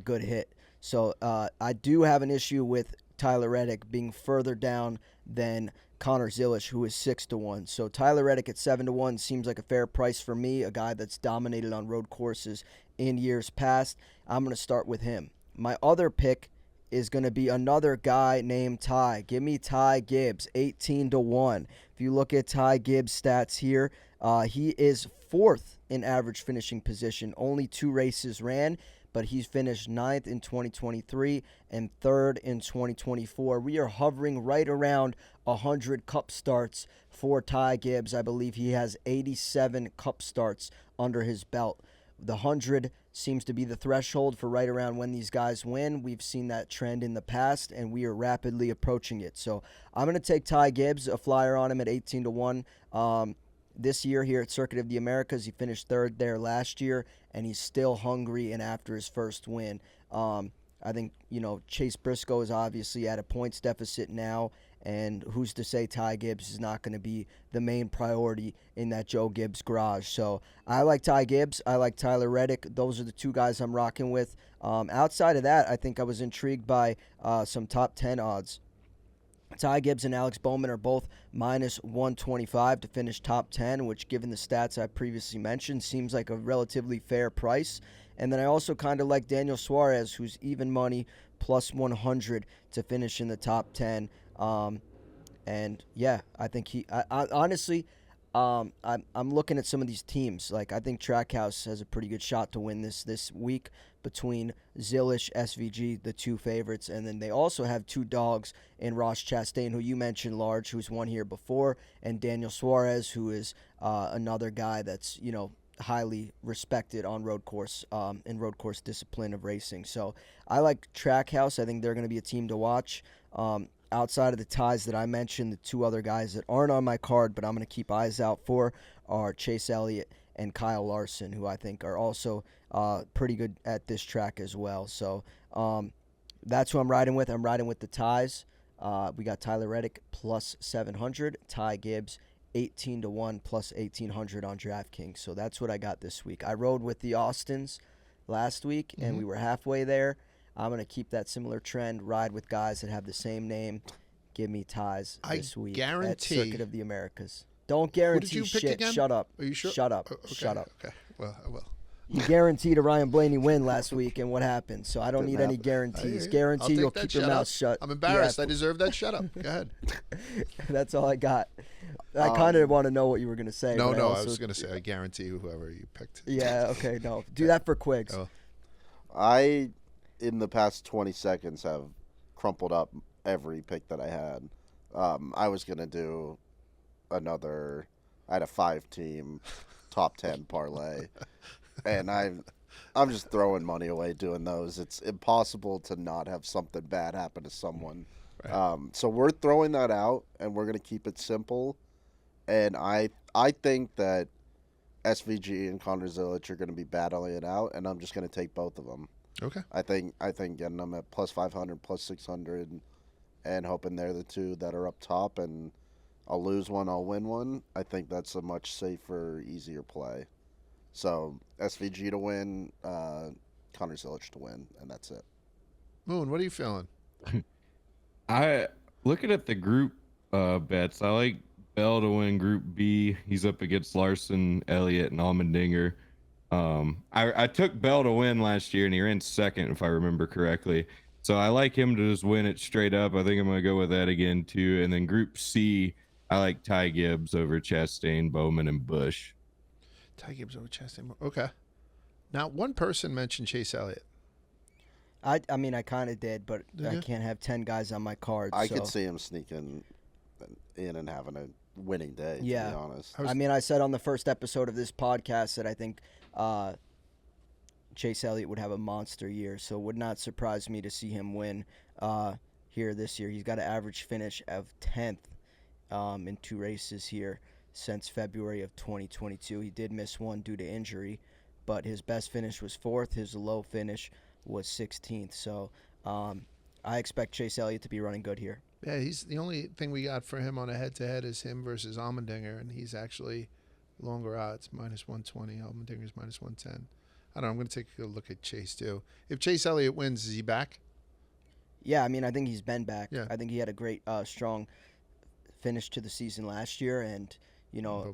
good hit. So I do have an issue with Tyler Reddick being further down than Connor Zilisch, who is 6-1. So Tyler Reddick at 7-1 seems like a fair price for me, a guy that's dominated on road courses in years past. I'm going to start with him. My other pick is going to be another guy named Ty. Give me Ty Gibbs, 18-1. If you look at Ty Gibbs' stats here, he is 4th in average finishing position. Only 2 races ran, but he's finished 9th in 2023 and 3rd in 2024. We are hovering right around 100 Cup starts for Ty Gibbs. I believe he has 87 Cup starts under his belt. The 100 seems to be the threshold for right around when these guys win. We've seen that trend in the past, and we are rapidly approaching it. So I'm going to take Ty Gibbs, a flyer on him at 18-1. This year here at Circuit of the Americas, he finished 3rd there last year, and he's still hungry and after his first win. I think, Chase Briscoe is obviously at a points deficit now, and who's to say Ty Gibbs is not going to be the main priority in that Joe Gibbs garage. So I like Ty Gibbs. I like Tyler Reddick. Those are the 2 guys I'm rocking with. Outside of that, I think I was intrigued by some top 10 odds. Ty Gibbs and Alex Bowman are both minus 125 to finish top 10, which, given the stats I previously mentioned, seems like a relatively fair price. And then I also kind of like Daniel Suarez, who's even money, plus 100 to finish in the top 10. And yeah, I think I honestly, I'm looking at some of these teams. Like, I think Trackhouse has a pretty good shot to win this week between Zilisch, SVG, the 2 favorites, and then they also have 2 dogs in Ross Chastain, who you mentioned, Large, who's won here before, and Daniel Suarez, who is another guy that's highly respected on road course in road course discipline of racing. So I like Trackhouse. I think they're going to be a team to watch. outside of the ties that I mentioned, the two other guys that aren't on my card, but I'm going to keep eyes out for, are Chase Elliott and Kyle Larson, who I think are also pretty good at this track as well. So that's who I'm riding with. I'm riding with the ties. We got Tyler Reddick plus 700, Ty Gibbs 18-1 plus 1800 on DraftKings. So that's what I got this week. I rode with the Austins last week, and we were halfway there. I'm going to keep that similar trend, ride with guys that have the same name. Give me ties this week at Circuit of the Americas. Don't guarantee you pick shit. again? Shut up. Are you sure? Shut up. Okay. Shut up. Okay. Well, I will. You guaranteed a Ryan Blaney win last week, and what happened? So I don't need any guarantees. Guarantee you'll keep your mouth shut. I'm embarrassed. Yeah. I deserve that shut up. Go ahead. That's all I got. I kind of want to know what you were going to say. No, but I was going to say I guarantee whoever you picked. Yeah, okay, no. Do that for Quigs. Oh. I, in the past 20 seconds, have crumpled up every pick that I had. I was going to do another, I had a 5-team top 10 parlay. And I'm just throwing money away doing those. It's impossible to not have something bad happen to someone. Right. So we're throwing that out, and we're going to keep it simple. And I think that SVG and Connor Zilisch are going to be battling it out, and I'm just going to take both of them. Okay. I think getting them at plus 500, plus 600, and hoping they're the two that are up top, and I'll lose one, I'll win one. I think that's a much safer, easier play. So SVG to win, Connor Zilisch to win, and that's it. Moon, what are you feeling? I looking at the group bets. I like Bell to win Group B. He's up against Larson, Elliott, and Allmendinger. I took Bell to win last year, and he ran second, if I remember correctly. So I like him to just win it straight up. I think I'm going to go with that again, too. And then Group C, I like Ty Gibbs over Chastain, Bowman, and Busch. Ty Gibbs over Chastain. Okay. Now, one person mentioned Chase Elliott. I mean, I kind of did, but I can't have 10 guys on my card. I could see him sneaking in and having a winning day, to be honest. I said on the first episode of this podcast that I think Chase Elliott would have a monster year, so it would not surprise me to see him win here this year. He's got an average finish of 10th in 2 races here since February of 2022. He did miss one due to injury, but his best finish was 4th. His low finish was 16th. So I expect Chase Elliott to be running good here. Yeah, he's the only thing we got for him on a head-to-head is him versus Allmendinger, and he's actually longer odds, minus 120. Allmendinger's minus 110. I don't know. I'm going to take a look at Chase, too. If Chase Elliott wins, is he back? Yeah, I mean, I think he's been back. Yeah. I think he had a great, strong finish to the season last year, and,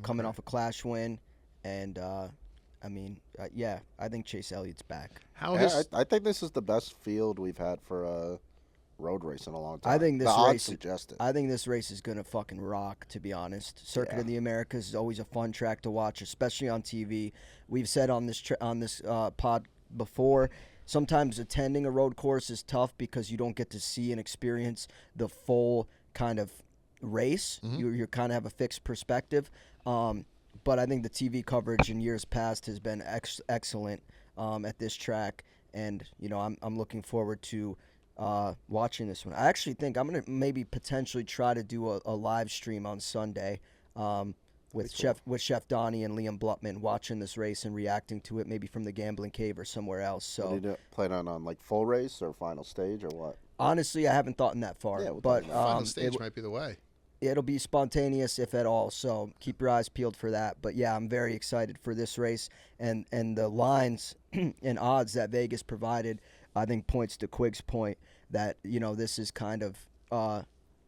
coming off a Clash win. And, I think Chase Elliott's back. I think this is the best field we've had for road race in a long time. I think this race is gonna fucking rock, to be honest. Circuit of the Americas is always a fun track to watch, especially on TV. We've said on this pod before, sometimes attending a road course is tough because you don't get to see and experience the full kind of race. Mm-hmm. You kind of have a fixed perspective. But I think the TV coverage in years past has been excellent at this track, and I'm looking forward to watching this one. I actually think I'm gonna maybe potentially try to do a live stream on Sunday with Chef Donnie and Liam Blutman watching this race and reacting to it, maybe from the Gambling Cave or somewhere else. So what do you plan on like full race or final stage or what? Honestly, I haven't thought in that far. Yeah, but final stage might be the way. It'll be spontaneous, if at all, so keep your eyes peeled for that. But, yeah, I'm very excited for this race. And the lines and odds that Vegas provided, I think, points to Quigg's point that, this is kind of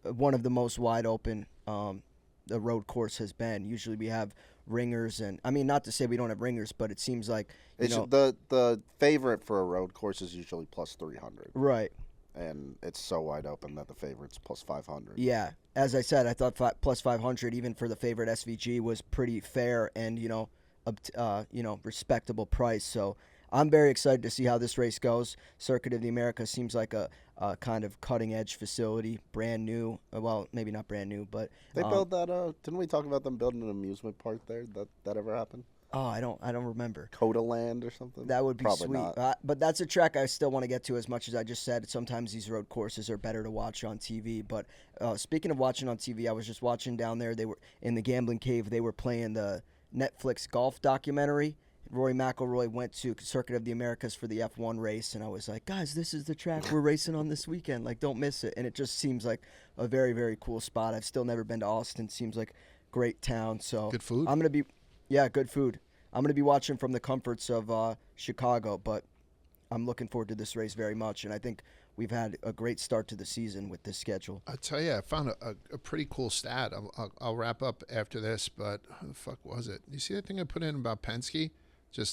one of the most wide open the road course has been. Usually we have ringers, and, I mean, not to say we don't have ringers, but it seems like, the favorite for a road course is usually plus 300. Right. And it's so wide open that the favorite's plus 500. Yeah. As I said, I thought plus 500, even for the favorite SVG, was pretty fair and, respectable price. So I'm very excited to see how this race goes. Circuit of the Americas seems like a kind of cutting-edge facility, brand new. Well, maybe not brand new, but... They built that, didn't we talk about them building an amusement park there? That ever happened? Oh, I don't remember. COTA Land or something? That would be Probably sweet. not. But that's a track I still want to get to. As much as I just said, sometimes these road courses are better to watch on TV. But speaking of watching on TV, I was just watching down there. They were in the Gambling Cave. They were playing the Netflix golf documentary. Rory McIlroy went to Circuit of the Americas for the F1 race, and I was like, guys, this is the track we're racing on this weekend. Like, don't miss it. And it just seems like a very, very cool spot. I've still never been to Austin. Seems like a great town. So Good food. I'm gonna be, yeah, good food. I'm gonna be watching from the comforts of Chicago, but I'm looking forward to this race very much. And I think we've had a great start to the season with this schedule. I'll tell you, I found a pretty cool stat. I'll wrap up after this, but who the fuck was it? You see that thing I put in about Penske?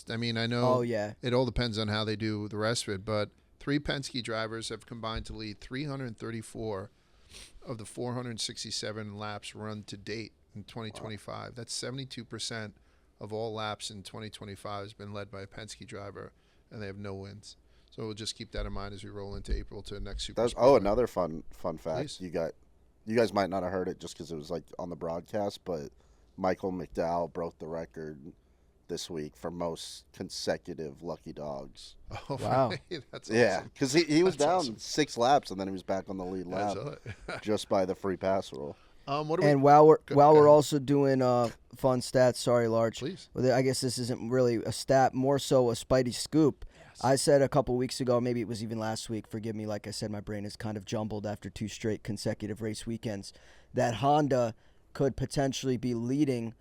I mean, I know Oh yeah, it all depends on how they do the rest of it, but 3 Penske drivers have combined to lead 334 of the 467 laps run to date in 2025. Wow. That's 72% of all laps in 2025 has been led by a Penske driver, and they have no wins. So we'll just keep that in mind as we roll into April to the next Super Speedway. Another fun fact. Please. You guys might not have heard it just because it was like on the broadcast, but Michael McDowell broke the record this week for most consecutive lucky dogs. Oh, wow. Right? That's awesome. Yeah, because he was That's down awesome. 6 laps and then he was back on the lead lap just by the free pass rule. What do and we, while we're go while we're ahead. also doing fun stats, sorry, Large. Please. Well, I guess this isn't really a stat, more so a Spidey scoop. Yes. I said a couple weeks ago, maybe it was even last week. Forgive me, like I said, my brain is kind of jumbled after 2 straight consecutive race weekends. That Honda could potentially be leading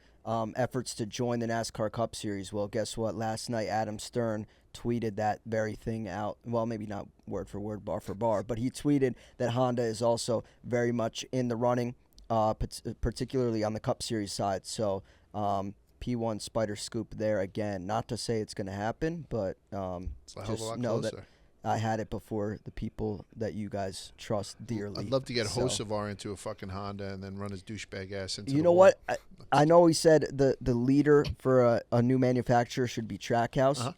efforts to join the NASCAR Cup Series. Well, guess what? Last night, Adam Stern tweeted that very thing out. Well, maybe not word for word, bar for bar, but he tweeted that Honda is also very much in the running, particularly on the Cup Series side. So P1 Spider scoop there again. Not to say it's going to happen, but It's a hell of a just lot know closer. that I had it before the people that you guys trust dearly. I'd love to get So- Hocevar into a fucking Honda and then run his douchebag ass into You the know wall. what? I know he said the leader for a new manufacturer should be Trackhouse. Uh-huh.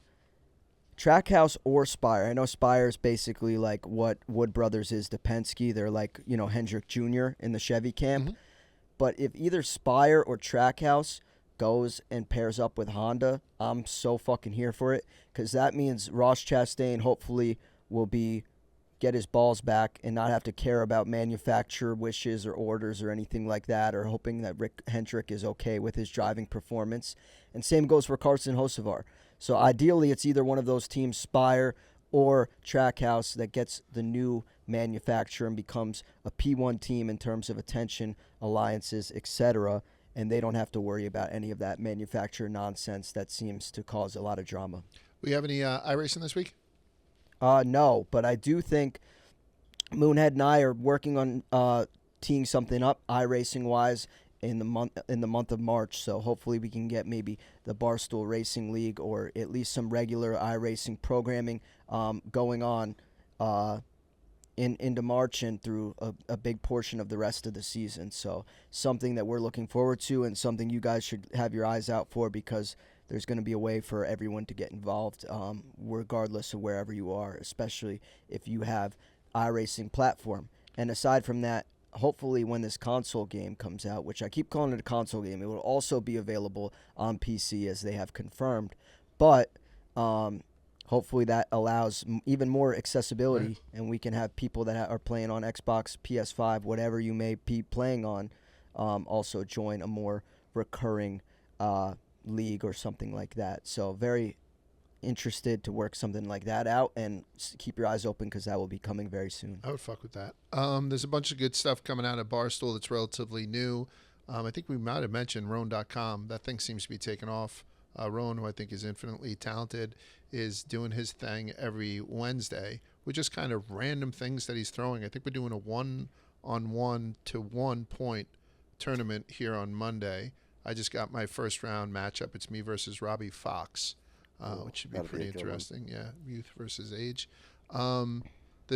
Trackhouse or Spire. I know Spire is basically like what Wood Brothers is to Penske. They're like, Hendrick Jr. in the Chevy camp. Mhm. But if either Spire or Trackhouse goes and pairs up with Honda, I'm so fucking here for it, because that means Ross Chastain hopefully will get his balls back and not have to care about manufacturer wishes or orders or anything like that, or hoping that Rick Hendrick is okay with his driving performance. And same goes for Carson Hocevar. So ideally, it's either one of those teams, Spire or Trackhouse, that gets the new manufacturer and becomes a P1 team in terms of attention, alliances, etc., and they don't have to worry about any of that manufacturer nonsense that seems to cause a lot of drama. We have any iRacing this week? No, but I do think Moonhead and I are working on teeing something up iRacing wise in the month of March. So hopefully we can get maybe the Barstool Racing League or at least some regular iRacing programming going on into March and through a big portion of the rest of the season. So something that we're looking forward to, and something you guys should have your eyes out for, because there's going to be a way for everyone to get involved, regardless of wherever you are, especially if you have iRacing platform. And aside from that, hopefully when this console game comes out, which I keep calling it a console game, it will also be available on PC, as they have confirmed. But hopefully that allows even more accessibility, and we can have people that are playing on Xbox, PS5, whatever you may be playing on, also join a more recurring league or something like that. So very interested to work something like that out, and keep your eyes open, because that will be coming very soon. I would fuck with that. There's a bunch of good stuff coming out of Barstool that's relatively new. I think we might have mentioned Roan.com. That thing seems to be taking off. Roan, who I think is infinitely talented, is doing his thing every Wednesday with just kind of random things that he's throwing. I think we're doing a 1-on-1 to 1 point tournament here on Monday. I just got my first round matchup. It's me versus Robbie Fox, which should be that'll be pretty a good interesting. Yeah, youth versus age. The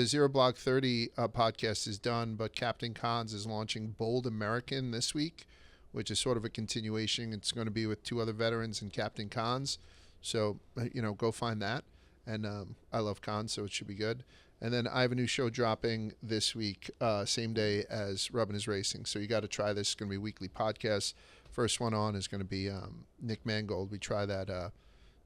Zero Block 30 podcast is done, but Captain Cons is launching Bold American this week, which is sort of a continuation. It's going to be with 2 other veterans and Captain Cons. So, go find that. And I love Cons, so it should be good. And then I have a new show dropping this week, same day as Rubbin is Racing. So you got to try this. It's going to be a weekly podcast First one on is going to be Nick Mangold. We try that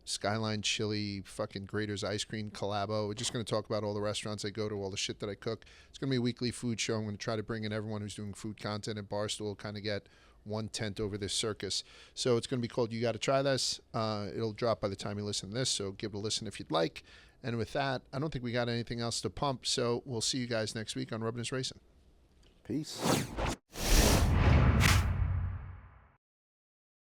Skyline Chili fucking Grater's Ice Cream collabo. We're just going to talk about all the restaurants I go to, all the shit that I cook. It's going to be a weekly food show. I'm going to try to bring in everyone who's doing food content at Barstool, kind of get one tent over this circus. So it's going to be called You Gotta Try This. It'll drop by the time you listen to this, so give it a listen if you'd like. And with that, I don't think we got anything else to pump, so we'll see you guys next week on Rubbin' Racing. Peace.